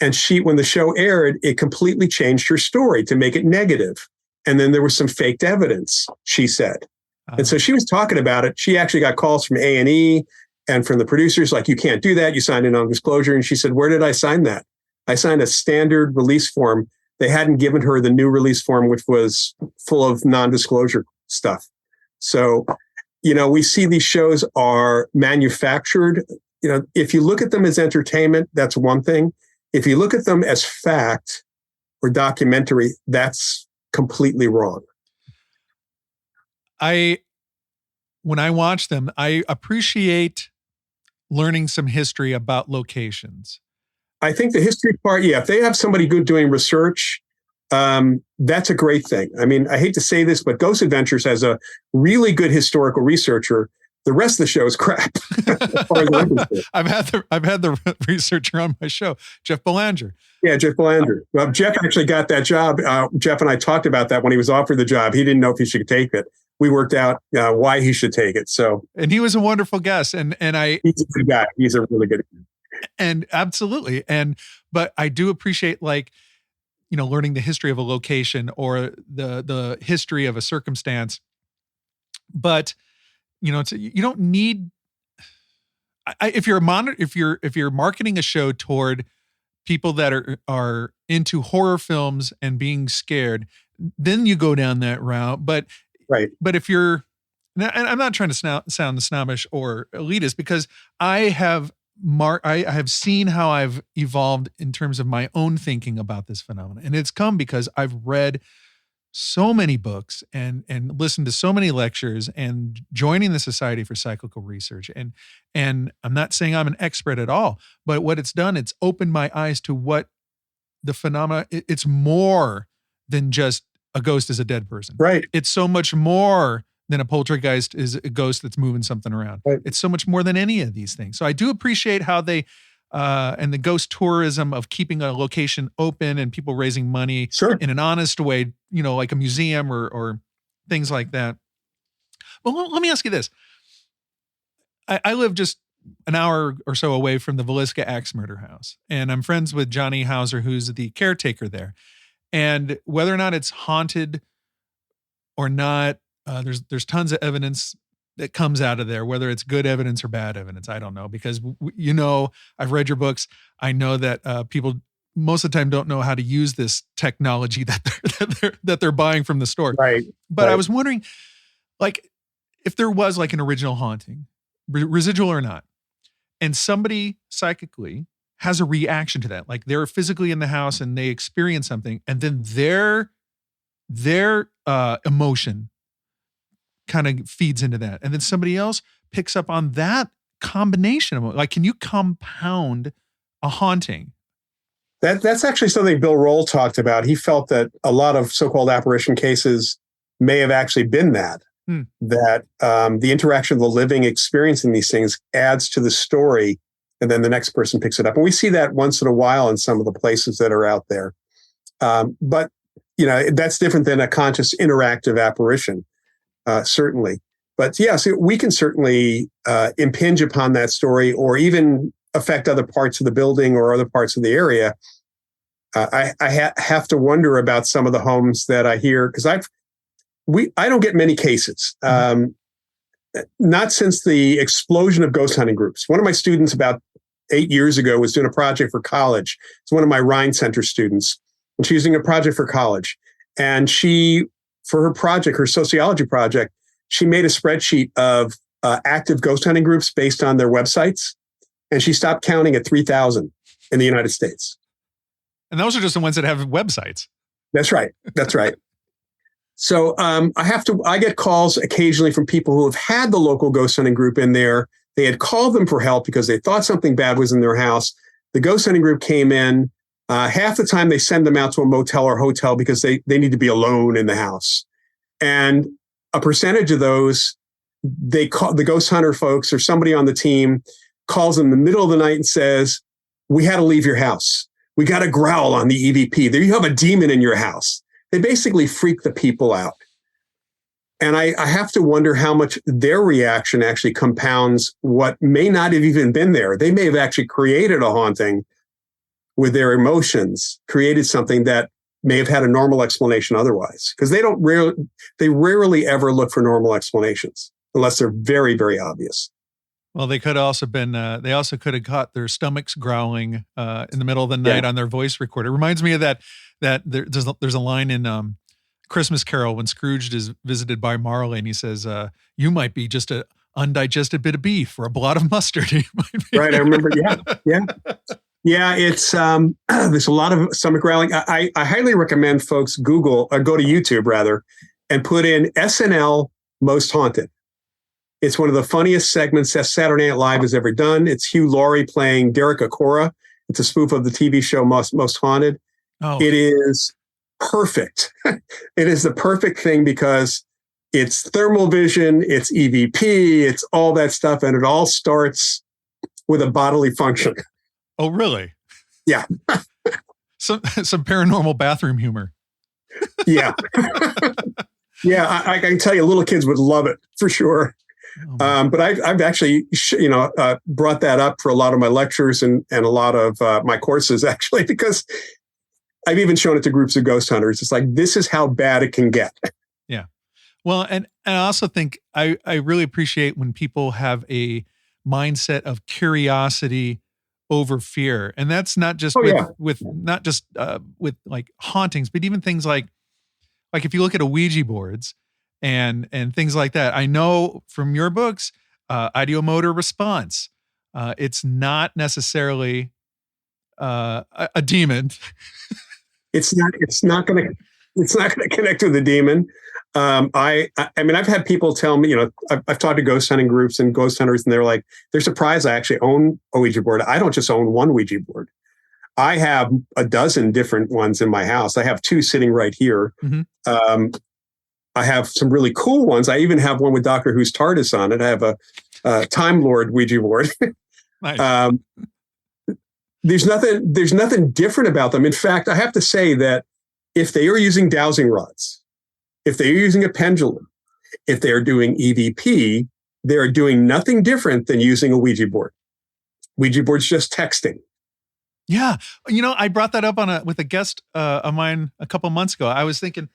And when the show aired, it completely changed her story to make it negative. And then there was some faked evidence, she said. And so she was talking about it. She actually got calls from A&E and from the producers, like, you can't do that. You signed a non-disclosure. And she said, where did I sign that? I signed a standard release form. They hadn't given her the new release form, which was full of non-disclosure stuff. So, we see these shows are manufactured. If you look at them as entertainment, that's one thing. If you look at them as fact or documentary, that's completely wrong. When I watch them, I appreciate learning some history about locations. I think the history part, if they have somebody good doing research, that's a great thing. I mean, I hate to say this, but Ghost Adventures has a really good historical researcher. The rest of the show is crap. I've had the researcher on my show, Jeff Belanger. Yeah, Jeff Belanger. Well, Jeff actually got that job. Jeff and I talked about that when he was offered the job. He didn't know if he should take it. We worked out why he should take it. And he was a wonderful guest. And he's a good guy. He's a really good guy. And absolutely. But I do appreciate learning the history of a location or the history of a circumstance. But you don't need. If you're marketing a show toward people that are into horror films and being scared, then you go down that route. But right. But if you're, and I'm not trying to sound snobbish or elitist, because I have seen how I've evolved in terms of my own thinking about this phenomenon, and it's come because I've read so many books and listened to so many lectures and joining the Society for Psychical Research. And I'm not saying I'm an expert at all, but what it's done, it's opened my eyes to what the phenomena, it's more than just a ghost is a dead person. Right. It's so much more than a poltergeist is a ghost that's moving something around. Right. It's so much more than any of these things. So I do appreciate how they, and the ghost tourism of keeping a location open and people raising money in an honest way, like a museum or things like that. Well, let me ask you this. I live just an hour or so away from the Villisca Axe Murder House, and I'm friends with Johnny Hauser, who's the caretaker there. And whether or not it's haunted or not, there's tons of evidence that comes out of there, whether it's good evidence or bad evidence. I don't know, because I've read your books. I know that people most of the time don't know how to use this technology that they're buying from the store. Right. But I was wondering, if there was an original haunting, residual or not, and somebody psychically has a reaction to that. Like they're physically in the house and they experience something, and then their emotion kind of feeds into that. And then somebody else picks up on that combination of, like, can you compound a haunting? That's actually something Bill Roll talked about. He felt that a lot of so-called apparition cases may have actually been that the interaction of the living experiencing these things adds to the story, and then the next person picks it up. And we see that once in a while in some of the places that are out there. But, that's different than a conscious interactive apparition, certainly. But yeah, so we can certainly impinge upon that story or even affect other parts of the building or other parts of the area. I have to wonder about some of the homes that I hear, because I don't get many cases. Not since the explosion of ghost hunting groups. One of my students about 8 years ago was doing a project for college. It's one of my Rhine Center students. And she was doing a project for college. And for her project, her sociology project, she made a spreadsheet of active ghost hunting groups based on their websites. And she stopped counting at 3,000 in the United States. And those are just the ones that have websites. That's right. That's right. So I get calls occasionally from people who have had the local ghost hunting group in there. They had called them for help because they thought something bad was in their house. The ghost hunting group came in. Half the time they send them out to a motel or hotel because they need to be alone in the house. And a percentage of those, they call the ghost hunter folks or somebody on the team calls them in the middle of the night and says, "We had to leave your house. We got to growl on the EVP. There you have a demon in your house." They basically freak the people out. And I have to wonder how much their reaction actually compounds what may not have even been there. They may have actually created a haunting with their emotions, created something that may have had a normal explanation otherwise. Because they rarely ever look for normal explanations unless they're very, very obvious. Well, they could also been. They also could have caught their stomachs growling in the middle of the night on their voice recorder. It reminds me of that. There's a line in Christmas Carol when Scrooge is visited by Marley, and he says, "You might be just an undigested bit of beef or a blot of mustard." Right, I remember. Yeah. It's there's a lot of stomach growling. I highly recommend folks go to YouTube rather, and put in SNL Most Haunted. It's one of the funniest segments that Saturday Night Live has ever done. It's Hugh Laurie playing Derek Acora. It's a spoof of the TV show Most Haunted. Oh. It is perfect. It is the perfect thing because it's thermal vision, it's EVP, it's all that stuff, and it all starts with a bodily function. Oh, really? Yeah. Some paranormal bathroom humor. Yeah. Yeah, I can tell you little kids would love it for sure. But I've actually, brought that up for a lot of my lectures and a lot of my courses, actually, because I've even shown it to groups of ghost hunters. It's like, this is how bad it can get. Yeah. Well, and I also think I really appreciate when people have a mindset of curiosity over fear. And that's not just with like hauntings, but even things like if you look at Ouija boards, and things like that. I know from your books, ideomotor response. It's not necessarily a demon. It's not going to connect with the demon. I mean, I've had people tell me, I've talked to ghost hunting groups and ghost hunters, and they're surprised I actually own a Ouija board. I don't just own one Ouija board. I have a dozen different ones in my house. I have 2 sitting right here. Mm-hmm. I have some really cool ones. I even have one with Doctor Who's TARDIS on it. I have a Time Lord Ouija board. Nice. There's nothing different about them. In fact, I have to say that if they are using dowsing rods, if they are using a pendulum, if they are doing EVP, they are doing nothing different than using a Ouija board. Ouija board's just texting. Yeah. I brought that up with a guest of mine a couple months ago. I was thinking,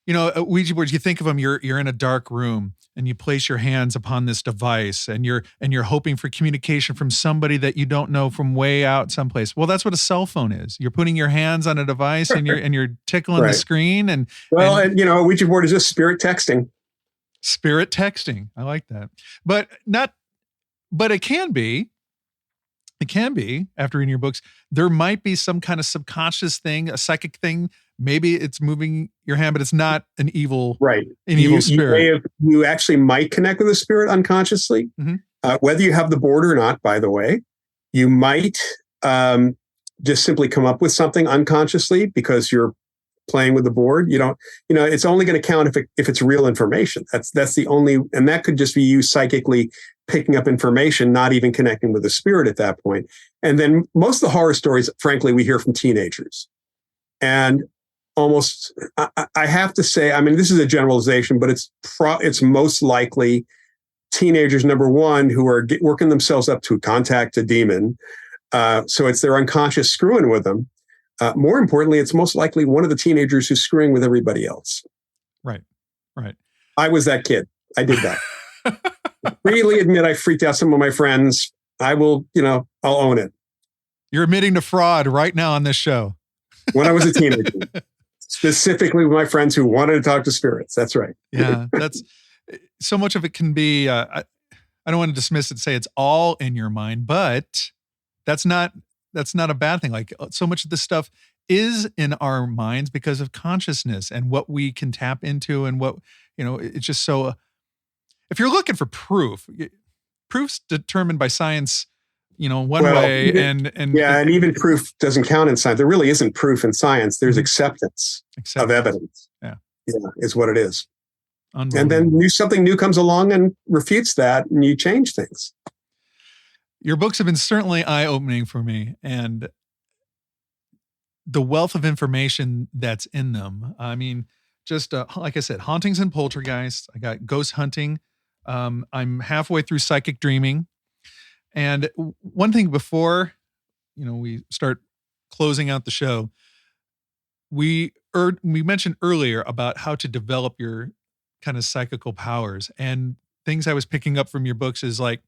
Ouija boards, you think of them, you're in a dark room and you place your hands upon this device and you're hoping for communication from somebody that you don't know from way out someplace. Well, that's what a cell phone is. You're putting your hands on a device and you're tickling the screen and a Ouija board is just spirit texting. Spirit texting. I like that. But it can be. It can be, after reading your books. There might be some kind of subconscious thing, a psychic thing. Maybe it's moving your hand, but it's not an evil, right. evil spirit. You actually might connect with the spirit unconsciously, whether you have the board or not, by the way. You might just simply come up with something unconsciously because you're playing with the board. You don't, it's only going to count if it's real information. That's the only, and that could just be you psychically picking up information, not even connecting with the spirit at that point. And then most of the horror stories, frankly, we hear from teenagers. And almost, I have to say, I mean, this is a generalization, but it's most likely teenagers, number one, who are working themselves up to contact a demon. So it's their unconscious screwing with them. More importantly, it's most likely one of the teenagers who's screwing with everybody else. Right. I was that kid. I did that. Freely admit I freaked out some of my friends. I will, I'll own it. You're admitting to fraud right now on this show. When I was a teenager, specifically with my friends who wanted to talk to spirits. That's right. Yeah, that's so much of it can be, I don't want to dismiss it and say it's all in your mind, but that's not a bad thing. Like, so much of this stuff is in our minds because of consciousness and what we can tap into, and what, it's just so, if you're looking for proof's determined by science, one way. And even proof doesn't count in science. There really isn't proof in science. There's acceptance of evidence. Yeah, is what it is. And then something new comes along and refutes that, and you change things. Your books have been certainly eye-opening for me, and the wealth of information that's in them. I mean, just like I said, hauntings and poltergeists. I got ghost hunting. I'm halfway through psychic dreaming. And one thing before, we start closing out the show, we mentioned earlier about how to develop your kind of psychical powers, and things I was picking up from your books is like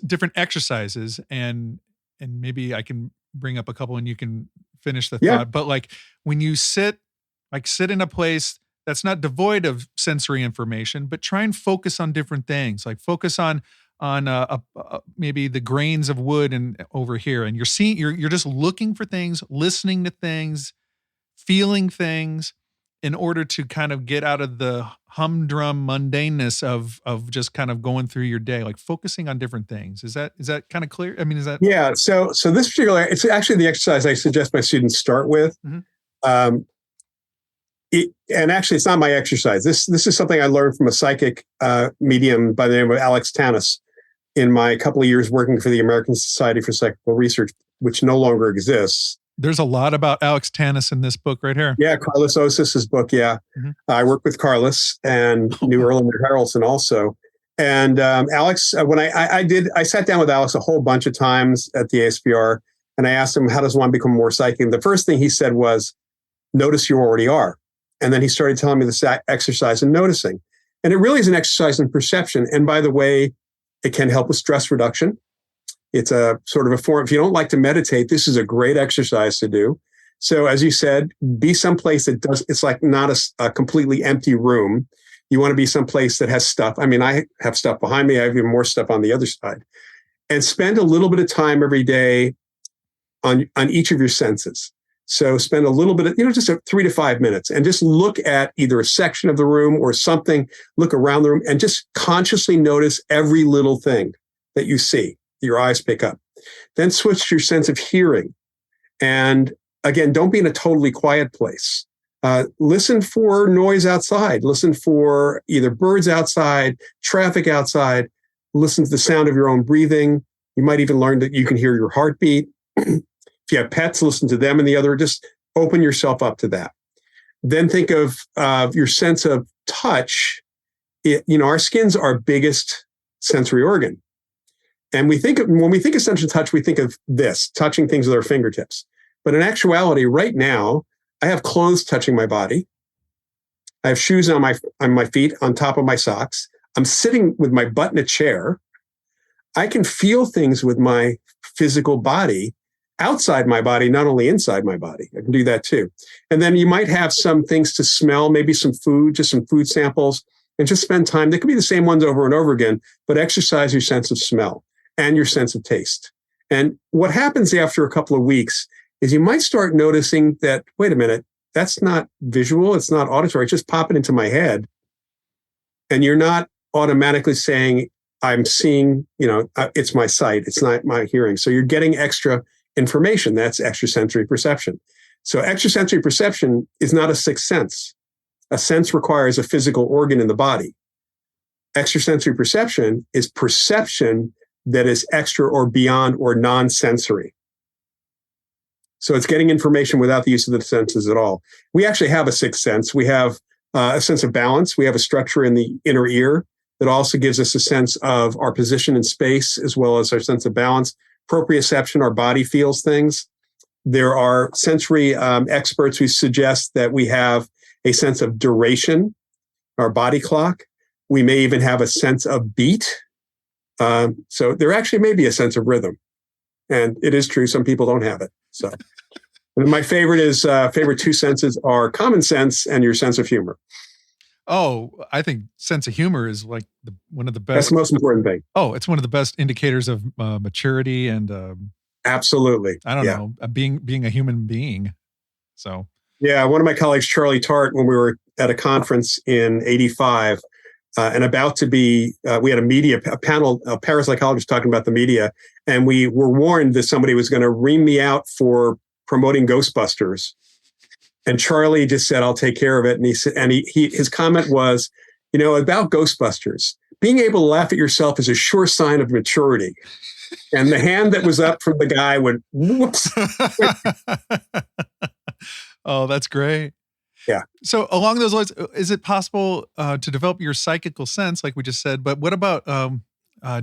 different exercises, and maybe I can bring up a couple and you can finish the thought. But like when you sit in a place that's not devoid of sensory information, but try and focus on different things. Like focus on maybe the grains of wood and over here, and you're just looking for things, listening to things, feeling things, in order to kind of get out of the humdrum mundaneness of just kind of going through your day, like focusing on different things. Is that kind of clear? I mean, is that? Yeah. So this particular, it's actually the exercise I suggest my students start with. And actually it's not my exercise. This is something I learned from a psychic medium by the name of Alex Tannis in my couple of years working for the American Society for Psychical Research, which no longer exists. There's a lot about Alex Tannis in this book right here. Yeah, Carlos Osis's book. Yeah, I worked with Carlos and knew Erland Harrelson also. And Alex, when I sat down with Alex a whole bunch of times at the ASPR, and I asked him, how does one become more psychic? And the first thing he said was, notice you already are. And then he started telling me this exercise in noticing. And it really is an exercise in perception. And by the way, it can help with stress reduction. It's a sort of a form. If you don't like to meditate, this is a great exercise to do. So as you said, be someplace it's like not a completely empty room. You want to be someplace that has stuff. I mean, I have stuff behind me. I have even more stuff on the other side. And spend a little bit of time every day on each of your senses. So spend a little bit of, just 3 to 5 minutes, and just look at either a section of the room or something, look around the room, and just consciously notice every little thing that you see, your eyes pick up. Then switch to your sense of hearing. And again, don't be in a totally quiet place. Listen for noise outside. Listen for either birds outside, traffic outside. Listen to the sound of your own breathing. You might even learn that you can hear your heartbeat. If you have pets, listen to them and the other. Just open yourself up to that. Then think of your sense of touch. Our skin's our biggest sensory organ. And when we think of sense of touch, we think of this, touching things with our fingertips. But in actuality, right now, I have clothes touching my body. I have shoes on my feet, on top of my socks. I'm sitting with my butt in a chair. I can feel things with my physical body outside my body, not only inside my body. I can do that too. And then you might have some things to smell, maybe some food, just some food samples, and just spend time. They could be the same ones over and over again, but exercise your sense of smell and your sense of taste. And what happens after a couple of weeks is you might start noticing that, wait a minute, that's not visual, it's not auditory, it's just popping into my head. And you're not automatically saying, I'm seeing, it's my sight, it's not my hearing. So you're getting extra information. That's extrasensory perception. So extrasensory perception is not a sixth sense. A sense requires a physical organ in the body. Extrasensory perception is perception that is extra or beyond or non-sensory. So it's getting information without the use of the senses at all. We actually have a sixth sense. We have a sense of balance. We have a structure in the inner ear that also gives us a sense of our position in space, as well as our sense of balance. Proprioception, our body feels things. There are sensory experts who suggest that we have a sense of duration, our body clock. We may even have a sense of beat. So there actually may be a sense of rhythm. And it is true, some people don't have it. So and my favorite two senses are common sense and your sense of humor. Oh, I think sense of humor is like one of the best. That's the most important thing. Oh, it's one of the best indicators of maturity and absolutely. I don't know, being a human being. So yeah, one of my colleagues, Charlie Tart, when we were at a conference in '85, and about to be, we had a panel, a parapsychologist talking about the media, and we were warned that somebody was going to ream me out for promoting Ghostbusters. And Charlie just said, "I'll take care of it." And he said, and his comment was, about Ghostbusters, being able to laugh at yourself is a sure sign of maturity. And the hand that was up from the guy went, whoops. Oh, that's great. Yeah. So along those lines, is it possible to develop your psychical sense, like we just said? But what about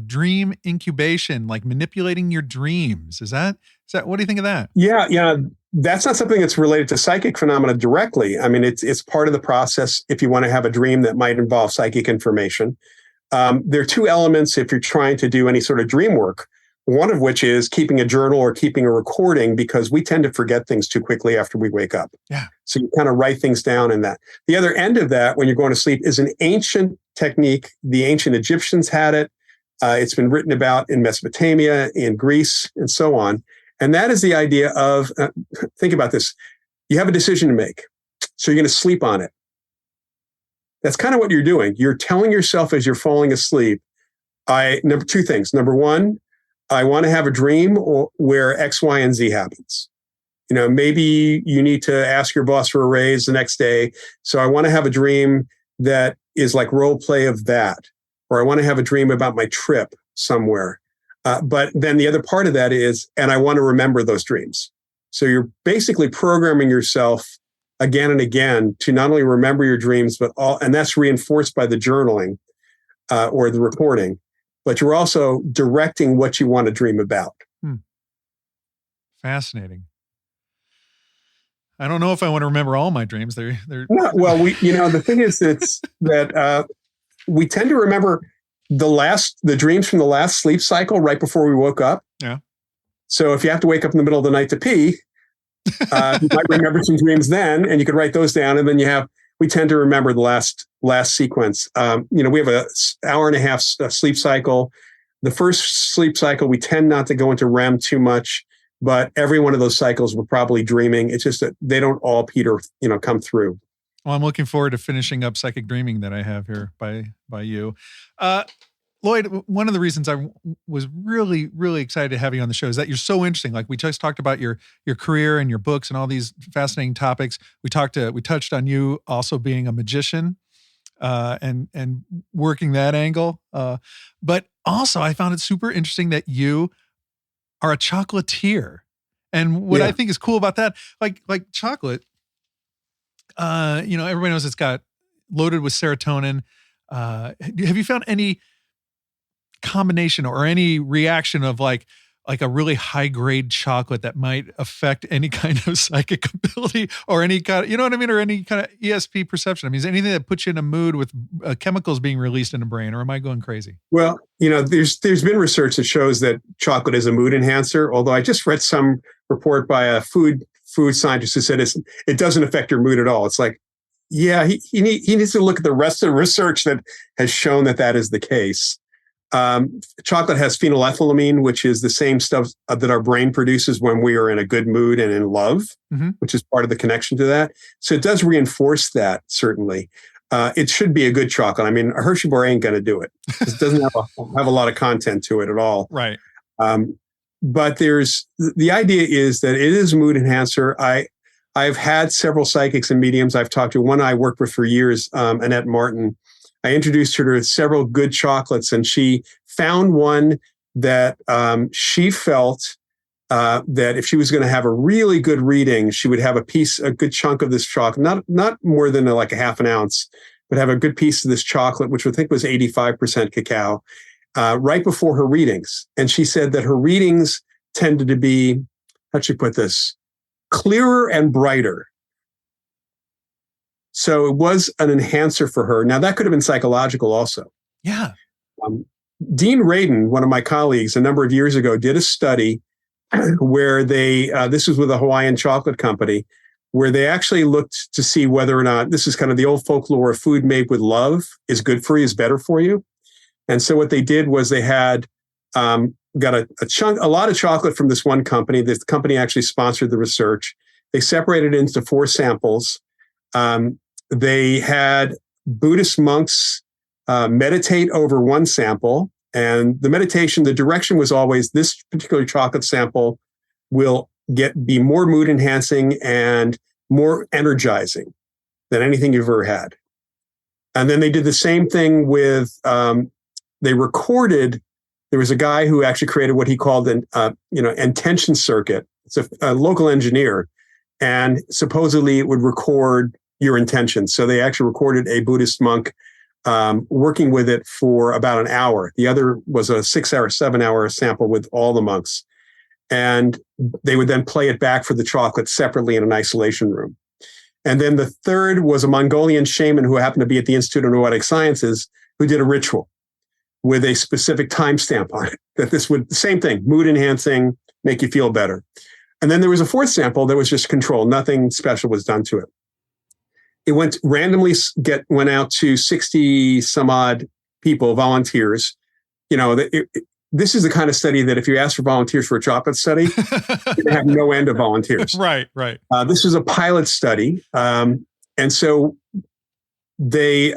dream incubation, like manipulating your dreams? Is that what do you think of that? Yeah. That's not something that's related to psychic phenomena directly. I mean, it's part of the process if you want to have a dream that might involve psychic information. There are two elements if you're trying to do any sort of dream work, one of which is keeping a journal or keeping a recording, because we tend to forget things too quickly after we wake up. Yeah. So you kind of write things down in that. The other end of that, when you're going to sleep, is an ancient technique. The ancient Egyptians had it. It's been written about in Mesopotamia, in Greece, and so on. And that is the idea of, think about this. You have a decision to make. So you're going to sleep on it. That's kind of what you're doing. You're telling yourself as you're falling asleep, two things. Number one, I want to have a dream where X, Y, and Z happens. Maybe you need to ask your boss for a raise the next day. So I want to have a dream that is like role play of that. Or I want to have a dream about my trip somewhere. But then the other part of that is, and I want to remember those dreams. So you're basically programming yourself again and again to not only remember your dreams, and that's reinforced by the journaling or the reporting, but you're also directing what you want to dream about. Fascinating. I don't know if I want to remember all my dreams. They're well, the thing is that we tend to remember the dreams from the last sleep cycle right before we woke up. Yeah. So if you have to wake up in the middle of the night to pee, you might remember some dreams then, and you could write those down. And then we tend to remember the last sequence. We have an hour and a half sleep cycle. The first sleep cycle, we tend not to go into REM too much, but every one of those cycles we're probably dreaming. It's just that they don't all come through. Well, I'm looking forward to finishing up Psychic Dreaming that I have here by you. Loyd, one of the reasons I was really, really excited to have you on the show is that you're so interesting. Like we just talked about your career and your books and all these fascinating topics. We touched on you also being a magician and working that angle. But also I found it super interesting that you are a chocolatier. And what I think is cool about that, like chocolate, everybody knows it's got loaded with serotonin. Have you found any combination or any reaction of like a really high grade chocolate that might affect any kind of psychic ability or any kind of, or any kind of ESP perception? I mean, is there anything that puts you in a mood with chemicals being released in the brain, or am I going crazy? Well, there's been research that shows that chocolate is a mood enhancer. Although I just read some report by a food scientist who said it doesn't affect your mood at all. It's like, yeah, he needs to look at the rest of the research that has shown that is the case. Chocolate has phenylethylamine, which is the same stuff that our brain produces when we are in a good mood and in love, which is part of the connection to that. So it does reinforce that, certainly. It should be a good chocolate. I mean, a Hershey bar ain't going to do it. It doesn't have a lot of content to it at all. Right. But the idea is that it is a mood enhancer. I've had several psychics and mediums I've talked to. One I worked with for years, Annette Martin. I introduced her to several good chocolates, and she found one that she felt that if she was going to have a really good reading, she would have a good chunk of this chocolate, not more than like a half an ounce, but have a good piece of this chocolate, which I think was 85% cacao, right before her readings. And she said that her readings tended to be, how'd she put this, clearer and brighter. So it was an enhancer for her. Now, that could have been psychological also. Yeah. Dean Radin, one of my colleagues, a number of years ago, did a study where this was with a Hawaiian chocolate company, where they actually looked to see whether or not, this is kind of the old folklore of food made with love is good for you, is better for you. And so what they did was they had got a lot of chocolate from this one company. This company actually sponsored the research. They separated it into 4 samples. They had Buddhist monks meditate over one sample. And the meditation, the direction was always this particular chocolate sample will be more mood enhancing and more energizing than anything you've ever had. And then they did the same thing with, they recorded, there was a guy who actually created what he called an intention circuit. It's a local engineer, and supposedly it would record your intentions. So they actually recorded a Buddhist monk working with it for about an hour. The other was a 7-hour sample with all the monks. And they would then play it back for the chocolate separately in an isolation room. And then the third was a Mongolian shaman who happened to be at the Institute of Noetic Sciences, who did a ritual with a specific timestamp on it, that this would, the same thing, mood enhancing, make you feel better. And then there was a 4th sample that was just control. Nothing special was done to it. It went out to 60 some odd people, volunteers. This is the kind of study that if you ask for volunteers for a chocolate study, you're going to have no end of volunteers. Right. This was a pilot study. And so they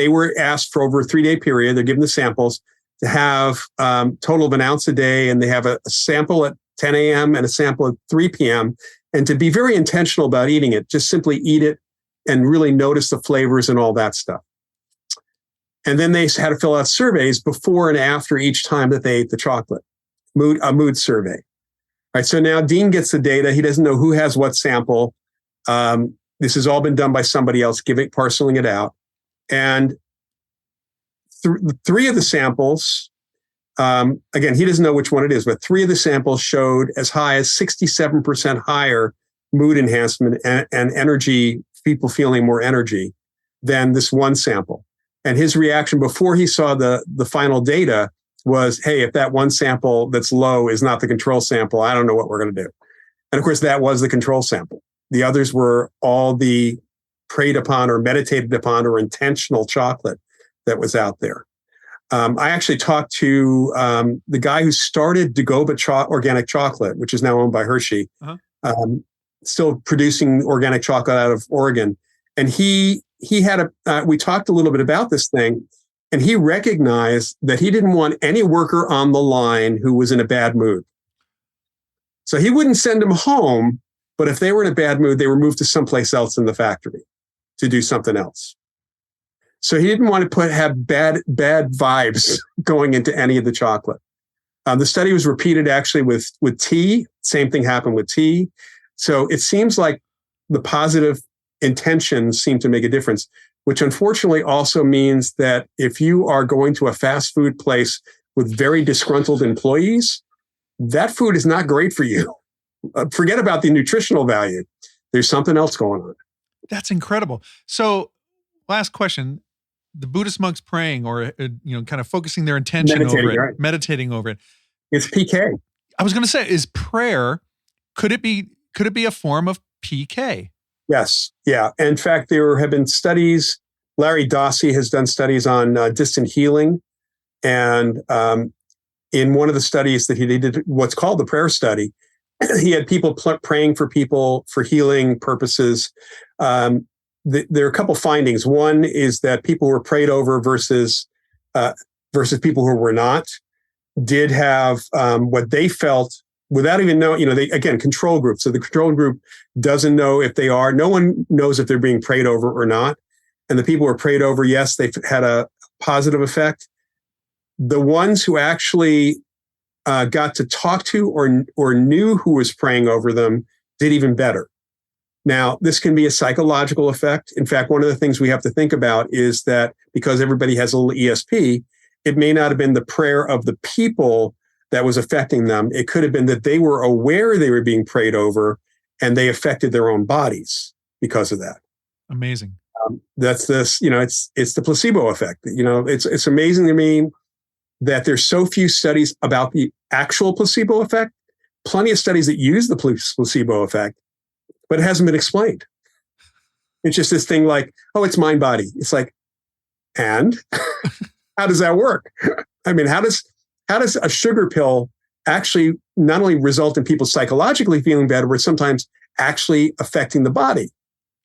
were asked for over a 3-day period. They're given the samples to have total of an ounce a day. And they have a sample at 10 a.m. and a sample at 3 p.m. And to be very intentional about eating it, just simply eat it and really notice the flavors and all that stuff. And then they had to fill out surveys before and after each time that they ate the chocolate, a mood survey. All right. So now Dean gets the data. He doesn't know who has what sample. This has all been done by somebody else, parceling it out. And 3 of the samples, again, he doesn't know which one it is, but 3 of the samples showed as high as 67% higher mood enhancement and energy, people feeling more energy than this one sample. And his reaction before he saw the final data was, hey, if that one sample that's low is not the control sample, I don't know what we're going to do. And of course, that was the control sample. The others were all the preyed upon or meditated upon or intentional chocolate that was out there. I actually talked to the guy who started Dagoba Organic Chocolate, which is now owned by Hershey, still producing organic chocolate out of Oregon. And he had we talked a little bit about this thing, and he recognized that he didn't want any worker on the line who was in a bad mood. So he wouldn't send them home, but if they were in a bad mood, they were moved to someplace else in the factory to do something else. So he didn't want to have bad vibes going into any of the chocolate. The study was repeated actually with tea. Same thing happened with tea. So it seems like the positive intentions seem to make a difference, which unfortunately also means that if you are going to a fast food place with very disgruntled employees, that food is not great for you. Forget about the nutritional value. There's something else going on. That's incredible. So last question, the Buddhist monks praying or, kind of focusing their intention over it, right? Meditating over it. It's PK. I was going to say, is prayer, could it be a form of PK? Yes. Yeah. In fact, there have been studies. Larry Dossey has done studies on distant healing. And in one of the studies that he did, what's called the prayer study, he had people praying for people for healing purposes. There are a couple findings. One is that people who were prayed over versus people who were not did have what they felt without even knowing. They, again, control group. So the control group doesn't know if they are. No one knows if they're being prayed over or not. And the people who were prayed over, yes, they've had a positive effect. The ones who actually got to talk to or knew who was praying over them did even better. Now, this can be a psychological effect. In fact, one of the things we have to think about is that because everybody has a little ESP, it may not have been the prayer of the people that was affecting them. It could have been that they were aware they were being prayed over and they affected their own bodies because of that. Amazing. That's this, it's the placebo effect. It's amazing to me that there's so few studies about the actual placebo effect, plenty of studies that use the placebo effect, but it hasn't been explained. It's just this thing like, oh, it's mind body. It's like, and how does that work? I mean, how does a sugar pill actually not only result in people psychologically feeling better, but sometimes actually affecting the body?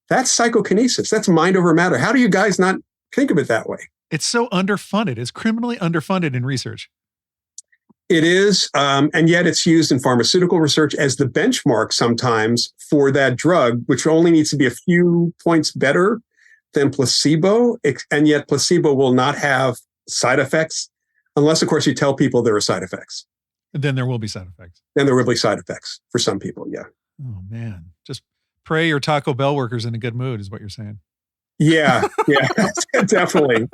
That's psychokinesis. That's mind over matter. How do you guys not think of it that way? It's so underfunded. It's criminally underfunded in research. It is, and yet it's used in pharmaceutical research as the benchmark sometimes for that drug, which only needs to be a few points better than placebo, and yet placebo will not have side effects, unless, of course, you tell people there are side effects. And then there will be side effects. Then there will be side effects for some people, yeah. Oh, man. Just pray your Taco Bell workers in a good mood is what you're saying. Yeah, definitely.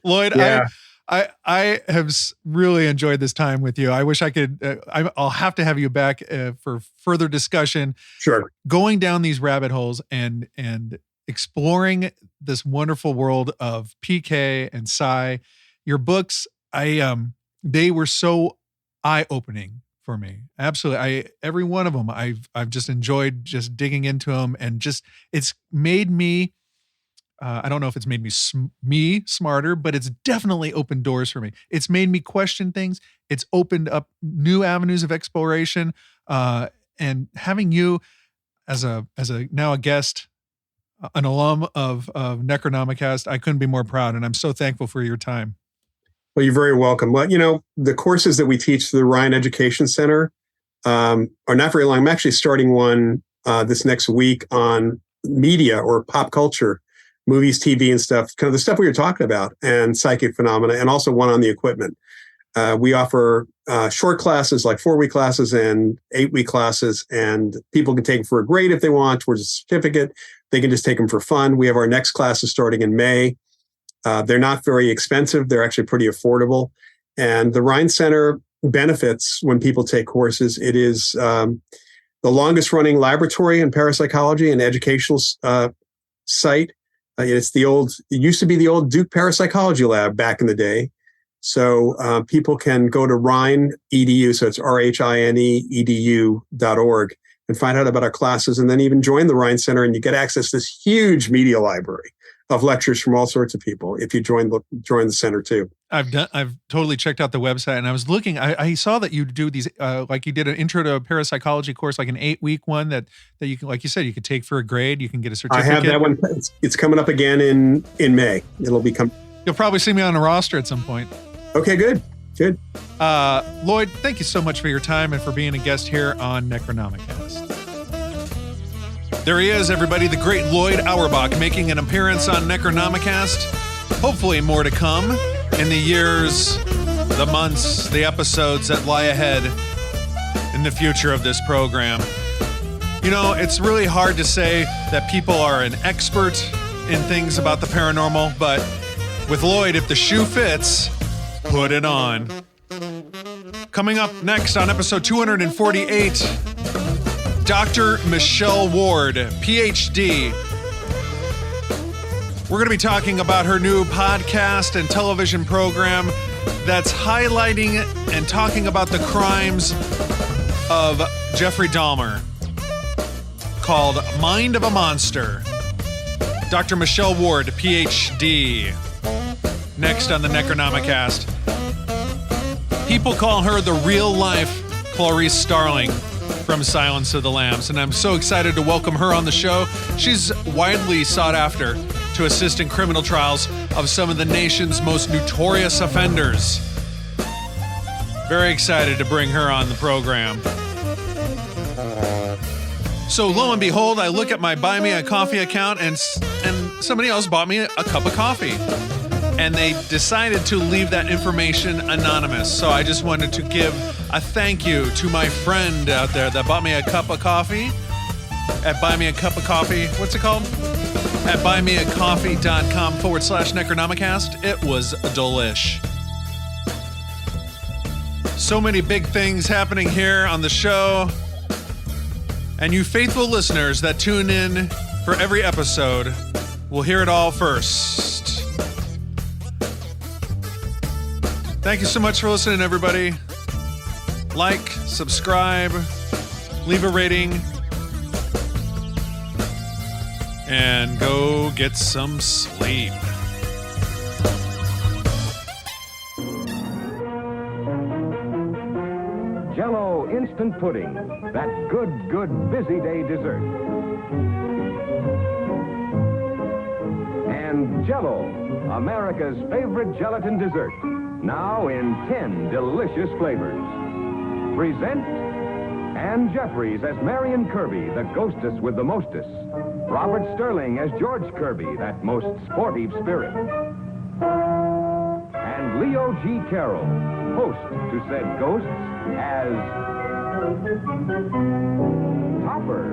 Loyd, yeah. I have really enjoyed this time with you. I wish I could, I'll have to have you back for further discussion. Sure. Going down these rabbit holes and exploring this wonderful world of PK and Psi. Your books, they were so eye-opening for me. Absolutely. Every one of them, I've just enjoyed just digging into them, and just, it's made me, I don't know if it's made me smarter, but it's definitely opened doors for me. It's made me question things. It's opened up new avenues of exploration. And having you as now a guest, an alum of Necronomicast, I couldn't be more proud. And I'm so thankful for your time. Well, you're very welcome. Well, the courses that we teach through the Ryan Education Center are not very long. I'm actually starting one this next week on media or pop culture, movies, TV and stuff, kind of the stuff we were talking about, and psychic phenomena, and also one on the equipment. We offer short classes, like 4-week classes and 8-week classes, and people can take them for a grade if they want, towards a certificate. They can just take them for fun. We have our next classes starting in May. They're not very expensive. They're actually pretty affordable. And the Ryan Center benefits when people take courses. It is the longest running laboratory in parapsychology and educational site. It used to be the old Duke Parapsychology Lab back in the day. So people can go to Rhine edu, so it's RHINE-EDU.org, and find out about our classes, and then even join the Ryan Center, and you get access to this huge media library of lectures from all sorts of people if you join the center too. I've totally checked out the website, and I was looking. I saw that you do these, like you did an intro to parapsychology course, like an 8-week one that you can, like you said, you could take for a grade. You can get a certificate. I have that one. It's coming up again in May. You'll probably see me on a roster at some point. Okay, good. Loyd, thank you so much for your time and for being a guest here on Necronomicast. There he is, everybody, the great Loyd Auerbach, making an appearance on Necronomicast. Hopefully more to come in the years, the months, the episodes that lie ahead in the future of this program. It's really hard to say that people are an expert in things about the paranormal, but with Loyd, if the shoe fits, put it on. Coming up next on episode 248, Dr. Michelle Ward, PhD. We're going to be talking about her new podcast and television program that's highlighting and talking about the crimes of Jeffrey Dahmer, called Mind of a Monster. Dr. Michelle Ward, PhD. Next on the Necronomicast. People call her the real-life Clarice Starling from Silence of the Lambs, and I'm so excited to welcome her on the show. She's widely sought after to assist in criminal trials of some of the nation's most notorious offenders. Very excited to bring her on the program. So lo and behold, I look at my Buy Me a Coffee account, and somebody else bought me a cup of coffee. And they decided to leave that information anonymous. So I just wanted to give a thank you to my friend out there that bought me a cup of coffee at Buy Me a Cup of Coffee. What's it called? At buymeacoffee.com/Necronomicast. It was delish. So many big things happening here on the show. And you faithful listeners that tune in for every episode will hear it all first. Thank you so much for listening, everybody. Like, subscribe, leave a rating, and go get some sleep. Jell-O instant pudding, that good busy day dessert. And Jell-O, America's favorite gelatin dessert, now in 10 delicious flavors. Present Ann Jeffries as Marion Kirby, the ghostess with the mostess. Robert Sterling as George Kirby, that most sportive spirit. And Leo G. Carroll, host to said ghosts, as Topper.